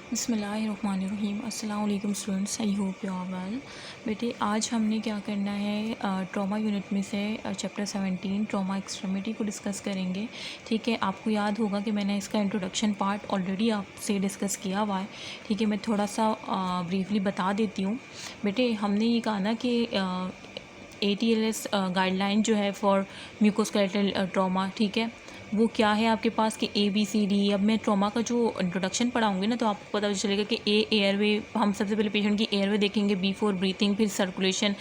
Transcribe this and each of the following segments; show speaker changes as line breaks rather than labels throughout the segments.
बिस्मिल्लाहिर्रहमानिर्रहीम। अस्सलाम वालेकुम students, I hope you are well. बेटे आज हमने क्या करना है, ट्रॉमा यूनिट में से चैप्टर 17 ट्रॉमा एक्सट्रीमिटी को डिस्कस करेंगे। ठीक है, आपको याद होगा कि मैंने इसका इंट्रोडक्शन पार्ट ऑलरेडी आपसे डिस्कस किया हुआ है। ठीक है, मैं थोड़ा सा ब्रीफली बता देती हूँ। बेटे हमने ये कहा ना कि ATLS गाइडलाइन जो है फॉर म्यूकोस्केलेटल ट्रॉमा, ठीक है, वो क्या है आपके पास कि ABCD। अब मैं ट्रॉमा का जो इंट्रोडक्शन पढ़ाऊंगी ना तो आपको पता चलेगा कि एयरवे, हम सबसे पहले पेशेंट की एयरवे देखेंगे, B फॉर ब्रीथिंग, फिर सर्कुलेशन,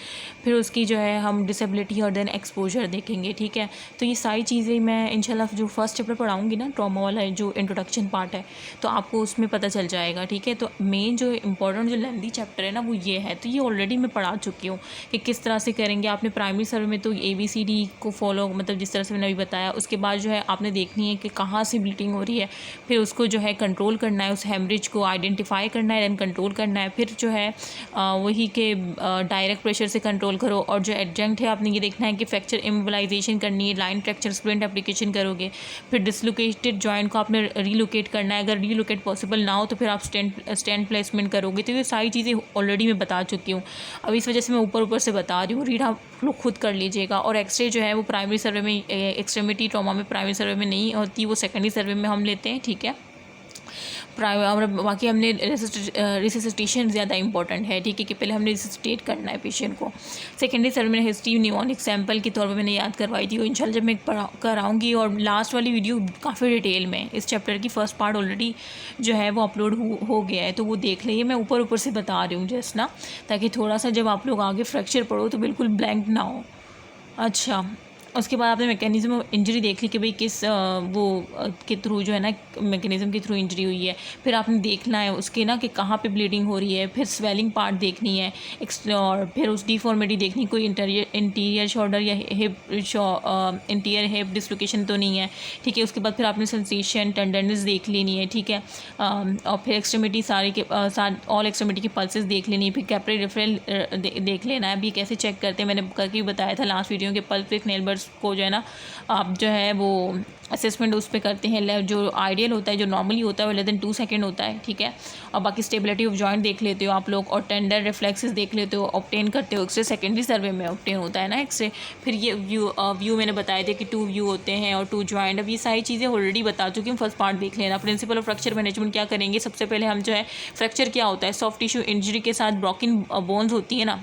फिर उसकी जो है हम डिसेबिलिटी और देन एक्सपोजर देखेंगे। ठीक है, तो ये सारी चीज़ें मैं इंशाल्लाह जो फर्स्ट चैप्टर पढ़ाऊँगी ना ट्रॉमा वाला जो इंट्रोडक्शन पार्ट है तो आपको उसमें पता चल जाएगा। ठीक है, तो मेन जो इंपॉर्टेंट जो लेंथी चैप्टर है ना वो ये है, तो ये ऑलरेडी मैं पढ़ा चुकी हूँ कि किस तरह से करेंगे। आपने प्राइमरी सर्वे में तो ABCD को फॉलो मतलब जिस तरह से मैंने अभी बताया, उसके बाद जो है आपने देखनी है कि कहाँ से ब्लीडिंग हो रही है, फिर उसको जो है कंट्रोल करना है, उस हेमरेज को आइडेंटिफाई करना है, देन कंट्रोल करना है। फिर जो है वही के डायरेक्ट प्रेशर से कंट्रोल करो, और जो एडजंक्ट है आपने ये देखना है कि फ्रैक्चर इमोबिलाइजेशन करनी है, लाइन फ्रैक्चर स्प्लिंट एप्लीकेशन करोगे। फिर डिसलोकेटेड जॉइंट को आपने रीलोकेट करना है, अगर रीलोकेट पॉसिबल ना हो तो फिर आप स्टैंड प्लेसमेंट करोगे। तो ये सारी चीज़ें ऑलरेडी मैं बता चुकी हूँ, अब इस वजह से मैं ऊपर ऊपर से बता रही हूँ, रीड आप लोग खुद कर लीजिएगा। और एक्सरे जो है वो प्राइमरी सर्वे में, एक्सट्रीमिटी ट्रॉमा में प्राइमरी सर्वे में नहीं होती, वो सेकेंडरी सर्वे में हम लेते हैं। ठीक है, बाकी हमने रिससिटेशन ज़्यादा इंपॉर्टेंट है। ठीक है, कि पहले हमने रिससिटेट करना है पेशेंट को। सेकेंडरी सर्वे में हिस्ट्री न्यूमोनिक सैंपल के तौर पे मैंने याद करवाई थी, वो इंशाल्लाह जब मैं कराऊंगी। और लास्ट वाली वीडियो काफ़ी डिटेल में इस चैप्टर की फर्स्ट पार्ट ऑलरेडी जो है वो अपलोड हो गया है, तो वो देख लीजिए। मैं ऊपर ऊपर से बता रही हूँ जस्ट ना, ताकि थोड़ा सा जब आप लोग आगे फ्रैक्चर पढ़ो तो बिल्कुल ब्लैंक ना हो। अच्छा, उसके बाद आपने मैकेनिज़्म ऑफ इंजरी देख ली कि भाई किस के थ्रू जो है ना मैकेनिज़्म के थ्रू इंजरी हुई है। फिर आपने देखना है उसके ना कि कहाँ पे ब्लीडिंग हो रही है, फिर स्वेलिंग पार्ट देखनी है, और फिर उस डिफॉर्मिटी देखनी, कोई इंटीरियर शोल्डर या हिप इंटीरियर हिप डिसलोकेशन तो नहीं है। ठीक है, उसके बाद फिर आपने सेंसेशन टेंडरनेस देख लेनी है। ठीक है, और फिर एक्सट्रीमिटी सारे के ऑल एक्सट्रीमिटी की पल्सेस देख लेनी है। फिर कैपरी रेफरल देख लेना है। अभी कैसे चेक करते हैं मैंने करके बताया था लास्ट वीडियो के, पल्स विथ नेल बर्ड्स को जो है ना आप जो है वो असेसमेंट उस पर करते हैं, जो आइडियल होता है, जो नॉर्मली होता है वो लेस देन 2 सेकेंड होता है। ठीक है, और बाकी स्टेबिलिटी ऑफ जॉइंट देख लेते हो आप लोग, और टेंडर रिफ्लेक्सेस देख लेते हो, ऑब्टेन करते हो। एक्सरे सेकेंडरी सर्वे में ऑब्टेन होता है ना एक्सरे। फिर ये व्यू मैंने बताए थे कि 2 व्यू होते हैं और 2 जॉइंट। अब ये सारी चीज़ें ऑलरेडी बता चुकी हूँ, फर्स्ट पार्ट देख लेना। प्रिंसिपल ऑफ फ्रैक्चर मैनेजमेंट क्या करेंगे, सबसे पहले हम जो है फ्रैक्चर क्या होता है, सॉफ्ट टिश्यू इंजरी के साथ ब्रोकन बोन्स होती है ना।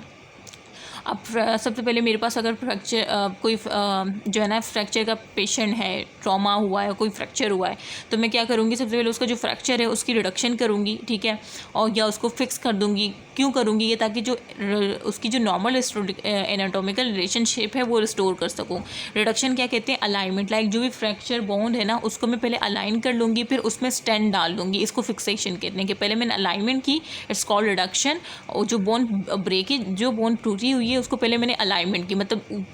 अब सबसे पहले मेरे पास अगर फ्रैक्चर कोई जो है ना फ्रैक्चर का पेशेंट है, ट्रॉमा हुआ है, कोई फ्रैक्चर हुआ है, तो मैं क्या करूँगी, सबसे पहले उसका जो फ्रैक्चर है उसकी रिडक्शन करूँगी। ठीक है, और या उसको फिक्स कर दूँगी। क्यों करूँगी ये, ताकि जो उसकी जो नॉर्मल एनाटॉमिकल रिलेशनशिप है वो रिस्टोर कर सकूँ। रिडक्शन क्या कहते हैं, अलाइनमेंट। लाइक जो भी फ्रैक्चर बोन है ना उसको मैं पहले अलाइन कर लूँगी, फिर उसमें स्टेंट डाल दूँगी। इसको फिक्सेशन कहते हैं कि पहले मैंने अलाइनमेंट की, इट्स कॉल्ड रिडक्शन। और जो बोन ब्रेकेज, जो बोन टूटी हुई है उसको पहले मैंने अलाइनमेंट की, मतलब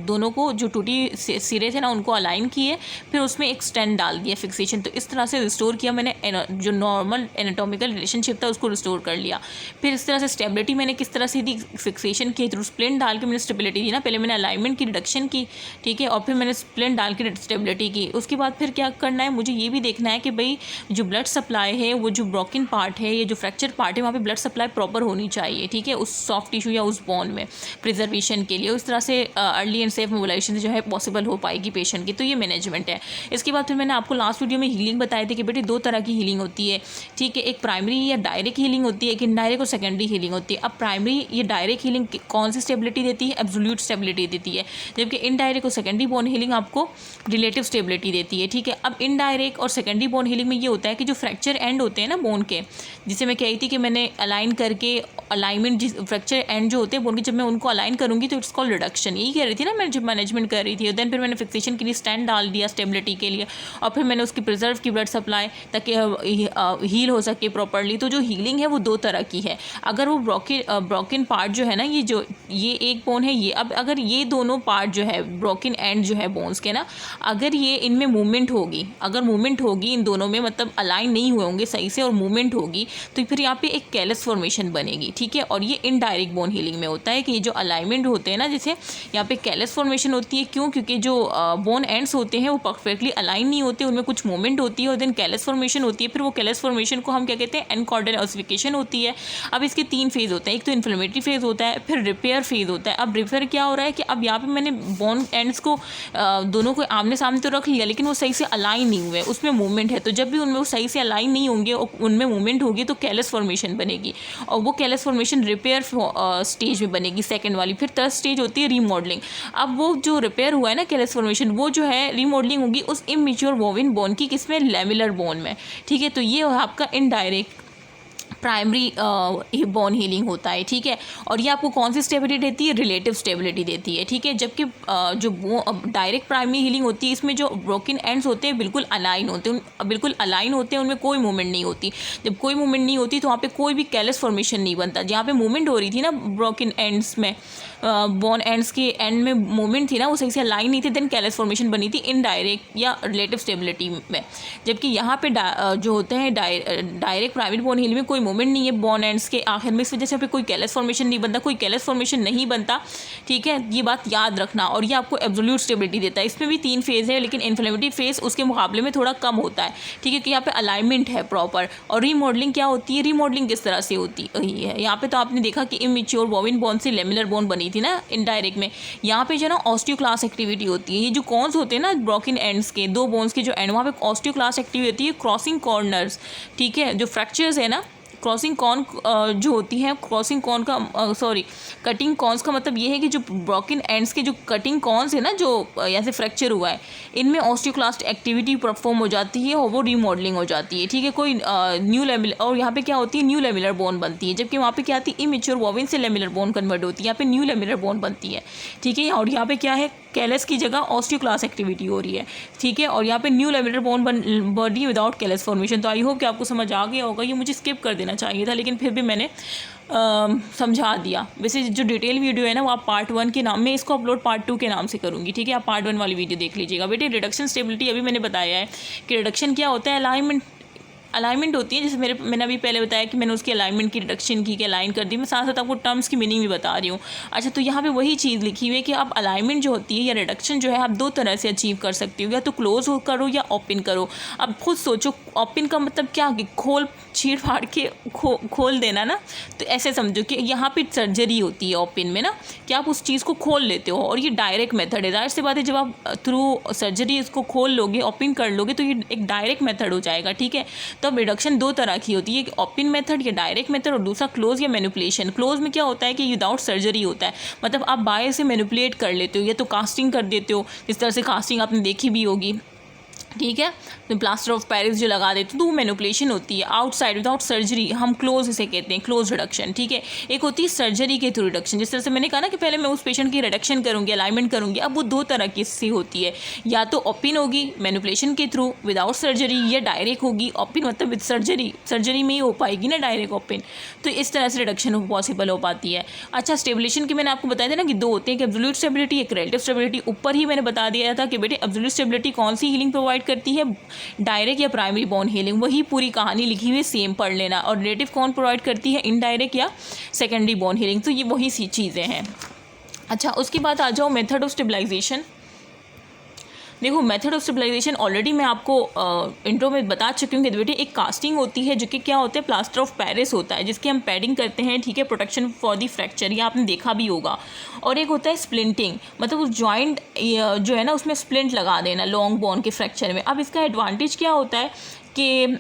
दोनों को जो टूटी सिरे थे ना उनको अलाइन किए, फिर उसमें एक स्टेंट डाल दिया, फिक्सेशन। तो इस तरह से रिस्टोर किया मैंने, जो नॉर्मल एनाटॉमिकल रिलेशनशिप था उसको रिस्टोर कर लिया। फिर इस तरह से स्टेबिलिटी मैंने किस तरह से दी, फिक्सेशन के थ्रू स्प्लिंट डाल के मैंने स्टेबिलिटी दी ना। पहले मैंने अलाइनमेंट की, रिडक्शन की, ठीक है, और फिर मैंने स्प्लिंट डाल के स्टेबिलिटी की। उसके बाद फिर क्या करना है, मुझे ये भी देखना है कि भाई जो ब्लड सप्लाई है, वो जो ब्रोकन पार्ट है, ये जो फ्रैक्चर पार्ट है, वहाँ पे ब्लड सप्लाई प्रॉपर होनी चाहिए। ठीक है, उस सॉफ्ट टिश्यू या उस बोन में प्रिजर्वेशन के लिए। उस तरह से अर्ली एंड सेफ मोबिलाइजेशन जो है पॉसिबल हो पाएगी पेशेंट की। तो ये मैनेजमेंट है। इसके बाद फिर मैंने आपको लास्ट वीडियो में हीलिंग बताई थी कि बेटे 2 तरह की हीलिंग होती है। ठीक है, एक प्राइमरी या डायरेक्ट हीलिंग होती है, एक इनडायरेक्ट और सेकेंडरी हीलिंग होती है। अब प्राइमरी ये डायरेक्ट हीलिंग कौन सी स्टेबिलिटी देती है, एब्सोल्यूट स्टेबिलिटी देती है, जबकि इनडायरेक्ट और सेकेंडरी बोन हीलिंग आपको रिलेटिव स्टेबिलिटी देती है। ठीक है, अब इनडायरेक्ट और सेकेंडरी बोन हीलिंग में ये होता है कि जो फ्रैक्चर एंड होते हैं ना बोन के, जिसे मैं कही थी कि मैंने अलाइन करके अलाइनमेंट, जिस फ्रैक्चर एंड जो होते हैं बोन के, जब मैं उनको अलाइन करूँगी तो इट्स कॉल्ड रिडक्शन। यही कह रही थी ना मैं जब मैनेजमेंट कर रही थी। देन फिर मैंने फिक्सेशन के लिए स्टैंड डाल दिया स्टेबिलिटी के लिए, और फिर मैंने उसकी प्रिजर्व की ब्लड सप्लाई ताकि हील हो सके प्रॉपरली। तो जो हीलिंग है वो 2 तरह की है। अगर वो ब्रोकन पार्ट जो है ना, ये एक बोन है, ये अब अगर ये दोनों पार्ट जो है ब्रोकन एंड जो है बोन्स के ना, अगर ये इनमें मूवमेंट होगी, अगर मूवमेंट होगी इन दोनों में, मतलब अलाइन नहीं हुए होंगे सही से और मूवमेंट होगी, तो फिर यहाँ पे एक कैलस फॉर्मेशन बनेगी। ठीक है, और ये इनडायरेक्ट बोन हीलिंग में होता है। है कि ये जो अलाइनमेंट होते हैं ना, जैसे यहाँ पे कैलस फॉर्मेशन होती है, क्यों? क्योंकि जो बोन एंड्स होते हैं वो परफेक्टली अलाइन नहीं होते, उनमें कुछ मूवमेंट होती है और देन कैलस फॉर्मेशन होती है। फिर वो कैलस फॉर्मेशन को हम क्या कहते हैं? एनकॉर्डल ऑसिफिकेशन होती है। अब इसके 3 फेज़ होते हैं, एक तो इन्फ्लेमेटरी फेज़ होता है, फिर रिपेयर फेज़ होता है। अब रिपेयर क्या हो रहा है कि अब यहाँ पे मैंने बोन एंड्स को दोनों को आमने सामने तो रख लिया, लेकिन वो सही से अलाइन नहीं हुए, उसमें मूवमेंट है। तो जब भी उनमें वो सही से अलाइन नहीं होंगे और उनमें मूवमेंट होगी तो कैलस फॉर्मेशन बनेगी, और वो कैलस फॉर्मेशन रिपेयर स्टेज में बनेगी, सेकेंड वाली। फिर थर्ड स्टेज होती है रीमॉडलिंग। अब वो जो रिपेयर हुआ है ना कैलस फॉर्मेशन, वो जो है रीमॉडलिंग होगी उस इमेच्योर बोविन बोन की, किसमें? लेमिलर बोन में, ठीक है। तो ये आपका इनडायरेक्ट प्राइमरी बोन हीलिंग होता है, ठीक है। और ये आपको कौन सी स्टेबिलिटी देती है? रिलेटिव स्टेबिलिटी देती है, ठीक है। जबकि जो डायरेक्ट प्राइमरी हीलिंग होती है, इसमें जो ब्रोकन एंड्स होते हैं बिल्कुल अलाइन होते हैं, बिल्कुल अलाइन होते हैं, उनमें कोई मूवमेंट नहीं होती। जब कोई मूवमेंट नहीं होती तो वहाँ पे कोई भी कैलस फॉर्मेशन नहीं बनता। जहाँ पे मूवमेंट हो रही थी ना ब्रोकन एंड्स में, बोन एंड्स के एंड में मूवमेंट थी ना, वो सही से अलाइन नहीं थी, देन कैलस फॉर्मेशन बनी थी इनडायरेक्ट या रिलेटिव स्टेबिलिटी में। जबकि यहाँ पे जो होते हैं डायरेक्ट प्राइमरी बोन हीलिंग में कोई मूवमेंट नहीं है बोन एंड्स के आखिर में, इस वजह से यहाँ पे कोई कैलस फॉर्मेशन नहीं बनता, कोई कैलस फॉर्मेशन नहीं बनता, ठीक है। ये बात याद रखना। और ये आपको एब्सोल्यूट स्टेबिलिटी देता है। इसमें भी 3 फेज़ है, लेकिन इन्फ्लेमेटरी फेज़ उसके मुकाबले में थोड़ा कम होता है, ठीक है, कि यहाँ पे अलाइनमेंट है प्रॉपर। और रीमॉडलिंग क्या होती है? रीमॉडलिंग किस तरह से होती है? यहाँ पे तो आपने देखा कि इमेच्योर बोविन बोन से लेमिलर बोन बनी थी ना इनडायरेक्ट में। यहाँ पे जो है ना ऑस्टियोक्लास्ट एक्टिविटी होती है। ये जो कॉन्स होते हैं ना ब्रोकन एंड्स के, 2 बोन्स के जो एंड, वहाँ पे ऑस्टियोक्लास्ट एक्टिविटी होती है, क्रॉसिंग कॉर्नर्स, ठीक है। जो फ्रैक्चर्स है ना, क्रॉसिंग कॉन जो होती है, क्रॉसिंग कॉन का कटिंग कॉन्स का मतलब ये है कि जो ब्रोकन एंड्स के जो कटिंग कॉन्स है ना, जो यहाँ से फ्रैक्चर हुआ है, इनमें ऑस्टियोक्लास्ट एक्टिविटी परफॉर्म हो जाती है और वो रीमॉडलिंग हो जाती है, ठीक है। कोई न्यू लेमिलर, और यहाँ पे क्या होती है? न्यू लेमिलर बोन बनती है। जबकि वहाँ पे क्या आती है? इमेच्योर बोविन से लेमिलर बोन कन्वर्ट होती है, यहाँ पे न्यू लेमिलर बोन बनती है, ठीक है। और यहाँ पे क्या है? कैलस की जगह ऑस्टियोक्लास्ट एक्टिविटी हो रही है, ठीक है। और यहाँ पे न्यू लेमिलर बोन बन रही है विदाउट कैलस फॉर्मेशन। तो आई होप कि आपको समझ आ गया होगा। ये मुझे स्किप कर देना चाहिए था, लेकिन फिर भी मैंने समझा दिया। वैसे जो डिटेल वीडियो है ना, वो आप पार्ट 1 के नाम में, इसको अपलोड पार्ट 2 के नाम से करूँगी, ठीक है। आप पार्ट 1 वाली वीडियो देख लीजिएगा। बेटे रिडक्शन स्टेबिलिटी अभी मैंने बताया है कि रिडक्शन क्या होता है? अलाइनमेंट होती है। जैसे मैंने अभी पहले बताया कि मैंने उसकी अलाइनमेंट की रिडक्शन की, कि अलाइन कर दी। मैं साथ साथ आपको टर्म्स की मीनिंग भी बता रही हूँ। अच्छा, तो यहाँ पे वही चीज़ लिखी हुई है कि आप अलाइनमेंट जो होती है या रिडक्शन जो है, आप 2 तरह से अचीव कर सकती हो, या तो क्लोज करो या ओपन करो। अब खुद सोचो, ओपन का मतलब क्या? कि खोल चीर फाड़ के खोल देना ना। तो ऐसे समझो कि यहाँ पे सर्जरी होती है ओपन में ना, कि आप उस चीज़ को खोल लेते हो, और ये डायरेक्ट मेथड है। जाहिर सी बात है, जब आप थ्रू सर्जरी इसको खोल लोगे, ओपन कर लोगे, तो ये एक डायरेक्ट मेथड हो जाएगा, ठीक है। तो अब रिडक्शन 2 तरह की होती है, एक ओपन मेथड या डायरेक्ट मेथड, और दूसरा क्लोज या मैनिपुलेशन। क्लोज में क्या होता है कि विदाउट सर्जरी होता है, मतलब आप बाहर से मैनिपुलेट कर लेते हो, या तो कास्टिंग कर देते हो, इस तरह से कास्टिंग आपने देखी भी होगी, ठीक है। तो प्लास्टर ऑफ पेरिस जो लगा देते हैं, तो वो मैनिपुलेशन होती है। आउटसाइड विदाउट सर्जरी हम क्लोज इसे कहते हैं, क्लोज रिडक्शन, ठीक है। एक होती है सर्जरी के थ्रू रिडक्शन। जिस तरह से मैंने कहा ना कि पहले मैं उस पेशेंट की रिडक्शन करूँगी, अलाइनमेंट करूँगी। अब वो 2 तरह की से होती है, या तो ओपन होगी मैनिपुलेशन के थ्रू विदाउट सर्जरी, या डायरेक्ट होगी ओपन मतलब विद सर्जरी, सर्जरी में ही हो पाएगी ना डायरेक्ट ओपन। तो इस तरह से रिडक्शन पॉसिबल हो पाती है। अच्छा, स्टेबिलेशन की मैंने आपको बताया था ना कि 2 होते हैं, कि एब्सोल्यूट स्टेबिलिटी, एक रिलेटिव स्टेबिलिटी। ऊपर ही मैंने बता दिया था कि बेटे एब्सोल्यूट स्टेबिलिटी कौन सी हीलिंग प्रोवाइड करती है? डायरेक्ट या प्राइमरी बोन हीलिंग। वही पूरी कहानी लिखी हुई सेम पढ़ लेना। और रिलेटिव कौन प्रोवाइड करती है? इनडायरेक्ट या सेकेंडरी बोन हीलिंग। तो ये वही सी चीज़ें हैं। अच्छा, उसके बाद आ जाओ मेथड ऑफ स्टेबलाइजेशन। देखो, मेथड ऑफ स्टेबलाइजेशन ऑलरेडी मैं आपको इंट्रो में बता चुकी हूँ कि बेटे एक कास्टिंग होती है, जो कि क्या होता है? प्लास्टर ऑफ पेरिस होता है, जिसकी हम पैडिंग करते हैं, ठीक है, प्रोटेक्शन फॉर दी फ्रैक्चर। ये आपने देखा भी होगा। और एक होता है स्प्लिंटिंग, मतलब उस जॉइंट जो है ना, उसमें स्प्लिंट लगा देना लॉन्ग बोन के फ्रैक्चर में। अब इसका एडवांटेज क्या होता है कि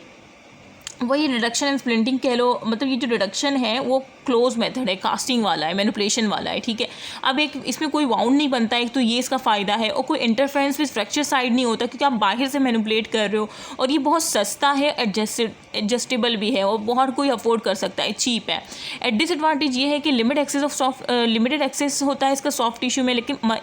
वही रिडक्शन एंड स्प्लिंटिंग कह लो, मतलब ये जो रिडक्शन है वो क्लोज मेथड है, कास्टिंग वाला है, मैनिपुलेशन वाला है, ठीक है। अब एक इसमें कोई वाउंड नहीं बनता है, तो ये इसका फ़ायदा है। और कोई इंटरफेरेंस विद फ्रैक्चर साइड नहीं होता, क्योंकि आप बाहर से मैनिपुलेट कर रहे हो। और ये बहुत सस्ता है, एडजस्टेबल भी है, और बहुत कोई अफोर्ड कर सकता है, चीप है। डिसएडवांटेज ये है कि लिमिटेड एक्सेस होता है इसका सॉफ्ट टिश्यू में। लेकिन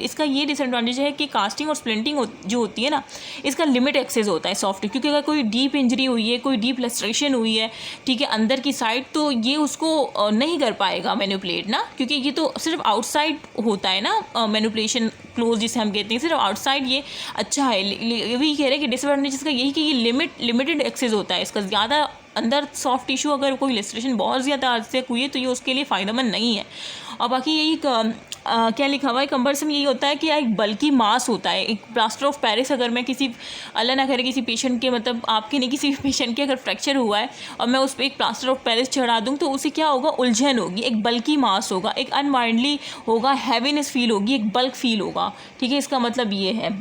इसका ये डिसएडवांटेज है कि कास्टिंग और स्प्लिंटिंग जो होती है ना, इसका लिमिट एक्सेस होता है सॉफ्ट, क्योंकि अगर कोई डीप इंजरी हुई है, कोई डीप लेस्ट्रेशन हुई है, ठीक है, अंदर की साइड, तो ये उसको नहीं कर पाएगा मैनिपुलेट ना, क्योंकि ये तो सिर्फ आउटसाइड होता है ना मैनिपुलेशन, क्लोज जिसे हम कहते हैं, सिर्फ आउटसाइड ये अच्छा है। ये भी कह रहे हैं कि डिसएडवांटेज इसका यही कि ये लिमिटेड एक्सेस होता है इसका। ज़्यादा अंदर सॉफ्ट टिश्यू अगर कोई लेस्ट्रेशन बहुत ज़्यादा आज तक हुई है, तो ये उसके लिए फ़ायदेमंद नहीं है। और बाकी यही क्या लिखा हुआ है कंबरसम, यही होता है कि एक बल्कि मास होता है, एक प्लास्टर ऑफ पेरिस। अगर मैं किसी, अल्लाह ना करे, किसी पेशेंट के, मतलब आपके नहीं, किसी पेशेंट के अगर फ्रैक्चर हुआ है और मैं उस पर एक प्लास्टर ऑफ पेरिस चढ़ा दूँ तो उसे क्या होगा, उलझन होगी, एक बल्कि मास होगा, एक अनवाइंडली होगा, हैवीनेस फील होगी, एक बल्क फील होगा। ठीक है, इसका मतलब ये है।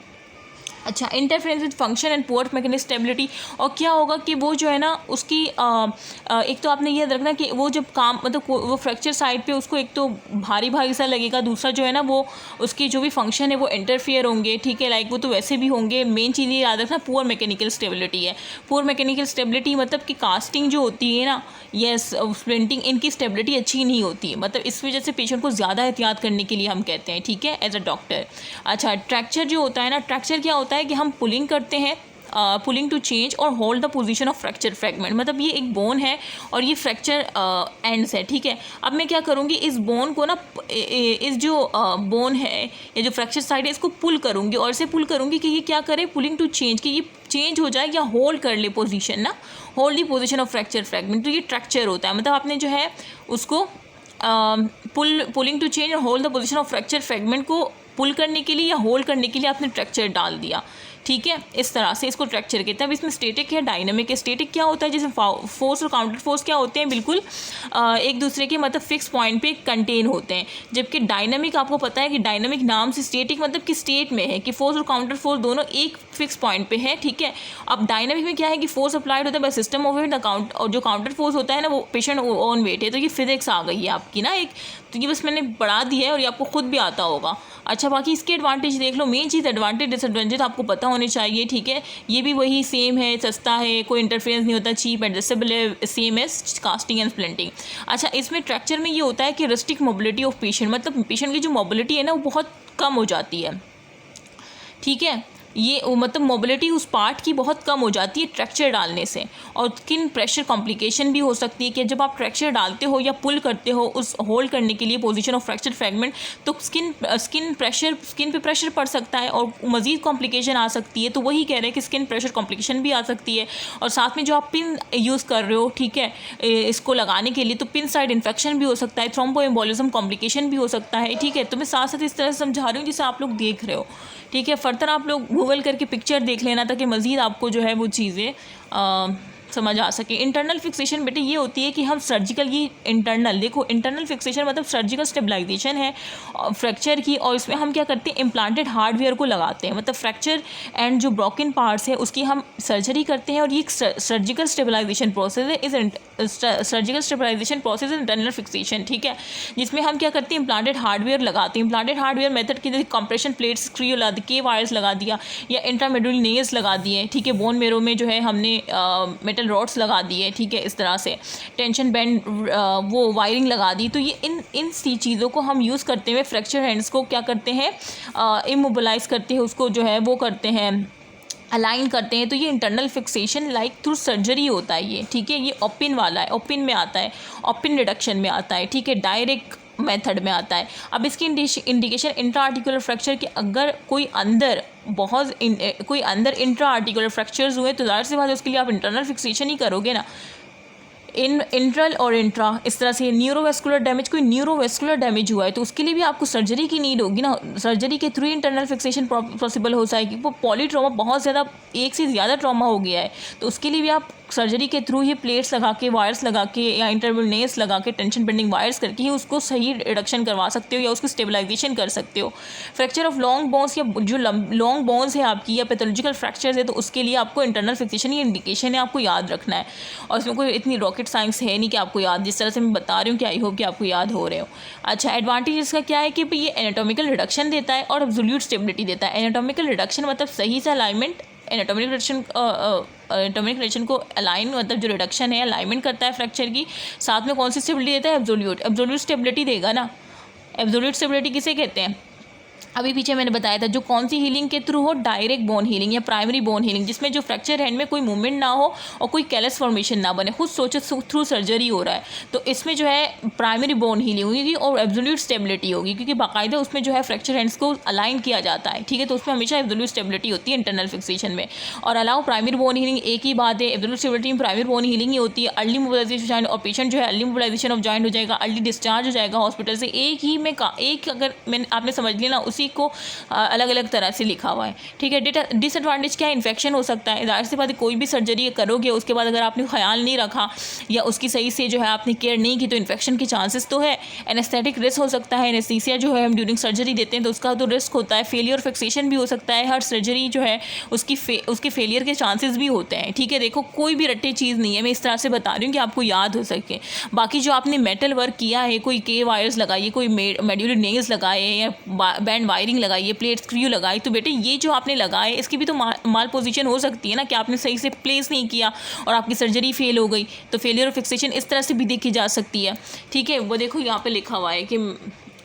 अच्छा, interference with function and poor mechanism stability. और क्या होगा कि वो जो है ना उसकी एक तो आपने ये रखना कि वो जब काम, मतलब वो फ्रैक्चर साइड पे उसको एक तो भारी भारी सा लगेगा, दूसरा जो है ना वो उसकी जो भी फंक्शन है वो इंटरफियर होंगे। ठीक है, लाइक वो तो वैसे भी होंगे। मेन चीज़ ये याद रखना, पुअर मैकेनिकल स्टेबिलिटी है। पुअर मैकेनिकल स्टेबिलिटी मतलब कि कास्टिंग जो होती है ना, यस, स्प्लिंटिंग, इनकी स्टेबिलिटी अच्छी नहीं होती है। मतलब इस वजह से पेशेंट को ज़्यादा एहतियात करने के लिए हम कहते हैं, ठीक है, एज अ डॉक्टर। अच्छा, ट्रैक्चर जो होता है ना, ट्रैक्चर क्या होता है कि हम पुलिंग करते हैं, पुलिंग टू चेंज और hold the position of fracture fragment. मतलब ये एक बोन है और ये फ्रैक्चर एंड्स है। ठीक है, अब मैं क्या करूँगी, इस बोन को ना, इस जो बोन है या जो फ्रैक्चर साइड है, इसको पुल करूँगी और इसे पुल करूँगी कि ये क्या करे, पुलिंग टू चेंज, कि ये चेंज हो जाए या होल्ड कर ले पोजीशन ना, hold the position of fracture fragment. तो ये ट्रैक्चर होता है। मतलब आपने जो है उसको पुलिंग टू चेंज और hold the position of fracture fragment को पुल करने के लिए या होल्ड करने के लिए आपने ट्रैक्चर डाल दिया। ठीक है, इस तरह से इसको ट्रैक्चर कहते हैं। अब इसमें स्टैटिक है, डायनामिक है। स्टैटिक क्या होता है, जैसे फोर्स और काउंटर फोर्स क्या होते हैं, बिल्कुल एक दूसरे के मतलब फिक्स पॉइंट पे कंटेन होते हैं। जबकि डायनामिक, आपको पता है कि डायनामिक नाम से, स्टैटिक मतलब कि स्टेट में है, कि फोर्स और काउंटर फोर्स दोनों एक फिक्स पॉइंट पे है। ठीक है, अब डायनामिक में क्या है कि फोर्स अप्लाइड होता है बाय सिस्टम ऑफ वेट, और जो काउंटर फोर्स होता है ना वो पेशेंट ओन वेट है। तो ये फिजिक्स आ गई है आपकी ना एक, तो ये बस मैंने पढ़ा दिया है और ये आपको खुद भी आता होगा। अच्छा, बाकी इसके एडवांटेज देख लो। मेन चीज़ एडवांटेज डिसएडवांटेज आपको पता होने चाहिए। ठीक है, ये भी वही सेम है, सस्ता है, कोई इंटरफेरेंस नहीं होता, चीप एडजस्टेबल है, same as casting and splinting. अच्छा, इसमें ट्रैक्चर में ये होता है कि रिस्ट्रिक्ट मोबिलिटी ऑफ पेशेंट, मतलब पेशेंट की जो मोबिलिटी है ना वो बहुत कम हो जाती है। ठीक है, ये मतलब मोबिलिटी उस पार्ट की बहुत कम हो जाती है ट्रैक्चर डालने से। और स्किन प्रेशर कॉम्प्लिकेशन भी हो सकती है कि जब आप ट्रैक्चर डालते हो या पुल करते हो उस होल्ड करने के लिए पोजीशन ऑफ फ्रैक्चर फ्रैगमेंट, तो स्किन पे प्रेशर पड़ सकता है और मज़ीद कॉम्प्लिकेशन आ सकती है। तो वही कह रहे हैं कि स्किन प्रेशर कॉम्प्लिकेशन भी आ सकती है। और साथ में जो आप पिन यूज़ कर रहे हो, ठीक है, इसको लगाने के लिए, तो पिन साइड इन्फेक्शन भी हो सकता है, थ्रोम्बोएम्बोलिज्म कॉम्प्लिकेशन भी हो सकता है। ठीक है, तो मैं साथ साथ इस तरह से समझा रही हूँ जिसे आप लोग देख रहे हो। ठीक है, फर्दर आप लोग गूगल करके पिक्चर देख लेना ताकि मज़ीद आपको जो है वो चीज़ें समझ आ सके। इंटरनल फिक्सेशन बेटे ये होती है कि हम सर्जिकल, ये इंटरनल, देखो इंटरनल फिक्सेशन मतलब सर्जिकल स्टेबलाइजेशन है फ्रैक्चर की, और इसमें हम क्या करते हैं, इम्प्लांटेड हार्डवेयर को लगाते हैं। मतलब फ्रैक्चर एंड जो ब्रोकन पार्ट्स हैं उसकी हम सर्जरी करते हैं और ये सर्जिकल स्टेबलाइजेशन प्रोसेस है। इस surgical stabilization process internal fixation. ठीक है, जिसमें हम क्या करते हैं, इम्प्लांटेड हार्डवेयर लगाते हैं। इम्प्लांटेड हार्डवेयर मेथड की जैसे कंप्रेशन प्लेट्स, स्क्रू लगा दी, के वायर्स लगा दिया, या इंट्रामेडुलर नेल्स लगा दिए। ठीक है, बोन मेरो में जो है हमने रॉड्स लगा दिए। ठीक है, इस तरह से टेंशन बैंड वो वायरिंग लगा दी। तो ये इन चीज़ों को हम यूज़ करते हुए फ्रैक्चर हैंड्स को क्या करते हैं, इमोबिलाइज करते हैं, उसको जो है वो करते हैं, अलाइन करते हैं। तो ये internal fixation like through surgery होता है ये। ठीक है, ये ओपिन वाला है, ओपिन में आता है, ओपिन रिडक्शन में आता है। ठीक है, डायरेक्ट मेथड में आता है। अब इसकी इंडिकेशन इंट्रा आर्टिकुलर फ्रैक्चर के, अगर कोई अंदर कोई अंदर इंट्रा आर्टिकुलर फ्रैक्चर्स हुए तो ज़ाहिर सी बात है उसके लिए आप इंटरनल फिक्सेशन ही करोगे ना। इंट्रल और इंट्रा, इस तरह से न्यूरोवेस्कुलर डैमेज, कोई न्यूरोवेस्कुलर डैमेज हुआ है तो उसके लिए भी आपको सर्जरी की नीड होगी ना। सर्जरी के थ्रू इंटरनल फिक्सेशन पॉसिबल हो जाएगी। वो पॉलीट्रॉमा, बहुत ज़्यादा, एक से ज़्यादा ट्रॉमा हो गया है तो उसके लिए भी आप सर्जरी के थ्रू ही प्लेट्स लगा के, वायर्स लगा के, या इंटरवल नेल्स लगा के, टेंशन बेंडिंग वायर्स करके ही उसको सही रिडक्शन करवा सकते हो या उसको स्टेबलाइजेशन कर सकते हो। फ्रैक्चर ऑफ लॉन्ग बोन्स, या जो लॉन्ग बोन्स है आपकी, या पैथोलॉजिकल फ्रैक्चर्स है, तो उसके लिए आपको इंटरनल फिक्सेशन ये इंडिकेशन है, आपको याद रखना है। और इसमें कोई इतनी रॉकेट साइंस है नहीं कि आपको याद, जिस तरह से मैं बता रही हूँ कि आई होप कि आपको याद हो रहे हो। अच्छा, एडवांटेज इसका क्या है कि ये एनाटॉमिकल रिडक्शन देता है और एब्सोल्यूट स्टेबिलिटी देता है। एनाटॉमिकल रिडक्शन मतलब सही से अलाइनमेंट, एनाटॉमिक रिडक्शन को अलाइन, मतलब जो रिडक्शन है अलाइनमेंट करता है फ्रैक्चर की। साथ में कौन सी स्टेबिलिटी देता है, एब्सोल्यूट स्टेबिलिटी देगा ना। एब्सोल्यूट स्टेबिलिटी किसे कहते हैं, अभी पीछे मैंने बताया था जो कौन सी हीलिंग के थ्रू हो, डायरेक्ट बोन हीलिंग या प्राइमरी बोन हीलिंग, जिसमें जो फ्रैक्चर हैंड में कोई मूवमेंट ना हो और कोई कैलस फॉर्मेशन ना बने, खुद सोचो थ्रू सर्जरी हो रहा है, तो इसमें जो है प्राइमरी बोन हीलिंग होगी और एब्सोल्यूट स्टेबिलिटी होगी, क्योंकि बाकायदा उसमें जो है फ्रैक्चर हैंड्स को अलाइन किया जाता है, ठीक है। तो उसमें हमेशा एब्सोल्यूट स्टेबिलिटी होती है इंटरनल फिक्सेशन में। और अलाउ प्राइमरी बोन हीलिंग एक ही बात है, एब्सोल्यूट स्टेबिलिटी में प्राइमरी बोन हीलिंग ही होती है। अर्ली मोबिलाइजेशन जॉइंट, और पेशेंट जो है अर्ली मोबिलाइजेशन ऑफ जॉइंट हो जाएगा, अर्ली डिस्चार्ज हो जाएगा हॉस्पिटल से। एक ही में एक अगर मैंने आपने समझ लिया ना, उसी को अलग अलग तरह से लिखा हुआ है, ठीक है। डिसएडवांटेज क्या है, इन्फेक्शन हो सकता है। जाहिर सी बात है कोई भी सर्जरी करोगे उसके बाद अगर आपने ख्याल नहीं रखा या उसकी सही से जो है आपने केयर नहीं की तो इन्फेक्शन के चांसेस तो है। एनेस्थेटिक रिस्क हो सकता है, एनेस्थीसिया जो है हम ड्यूरिंग सर्जरी देते हैं तो उसका तो रिस्क होता है। फेलियर फिक्सेशन भी हो सकता है, हर सर्जरी जो है उसके फेलियर के चांसेस भी होते हैं, ठीक है। देखो कोई भी रट्टे चीज़ नहीं है, मैं इस तरह से बता रही हूँ कि आपको याद हो सके। बाकी जो आपने मेटल वर्क किया है, कोई के वायर्स लगाइए, कोई मेड्यूलर नेल्स लगाए या बैंड वायरिंग लगाइए, प्लेट स्क्रू लगाई, तो बेटे ये जो आपने लगाए इसकी भी तो माल पोजीशन हो सकती है ना, कि आपने सही से प्लेस नहीं किया और आपकी सर्जरी फेल हो गई, तो फेलियर ऑफ फिक्सेशन इस तरह से भी देखी जा सकती है, ठीक है। वो देखो यहाँ पे लिखा हुआ है कि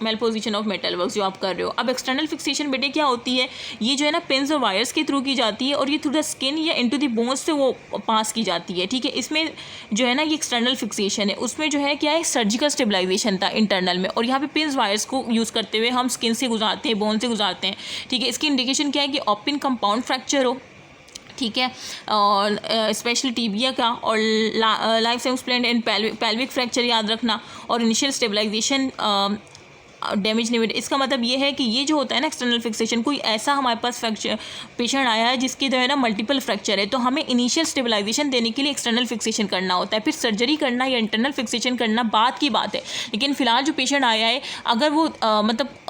malposition of metal work जो आप कर रहे हो। अब एक्सटर्नल फिक्सेशन बेटे क्या होती है, ये जो है ना पिन्स और वायर्स के थ्रू की जाती है और ये थ्रू द स्किन या इनटू द बोन्स से वो पास की जाती है, ठीक है। इसमें जो है ना ये एक्सटर्नल फिक्सेशन है, उसमें जो है क्या है सर्जिकल स्टेबलाइजेशन था इंटरनल में, और यहाँ पे पिन्स वायर्स को यूज़ करते हुए हम स्किन से गुजारते हैं, बोन से गुजारते हैं, ठीक है। इसकी इंडिकेशन क्या है कि ओपन कंपाउंड फ्रैक्चर हो, ठीक है, और स्पेशली टीबिया का, और life sense plane and pelvic fracture याद रखना, और इनिशियल स्टेबलाइजेशन डैमेज लिमिट। इसका मतलब ये है कि ये जो होता है ना एक्सटर्नल फिक्सेशन, कोई ऐसा हमारे पास फ्रैक्चर पेशेंट आया है जिसकी जो है ना मल्टीपल फ्रैक्चर है, तो हमें इनिशियल स्टेबलाइजेशन देने के लिए एक्सटर्नल फिक्सेशन करना होता है। फिर सर्जरी करना या इंटरनल फिक्सेशन करना बात की बात है, लेकिन फिलहाल जो पेशेंट आया है अगर वो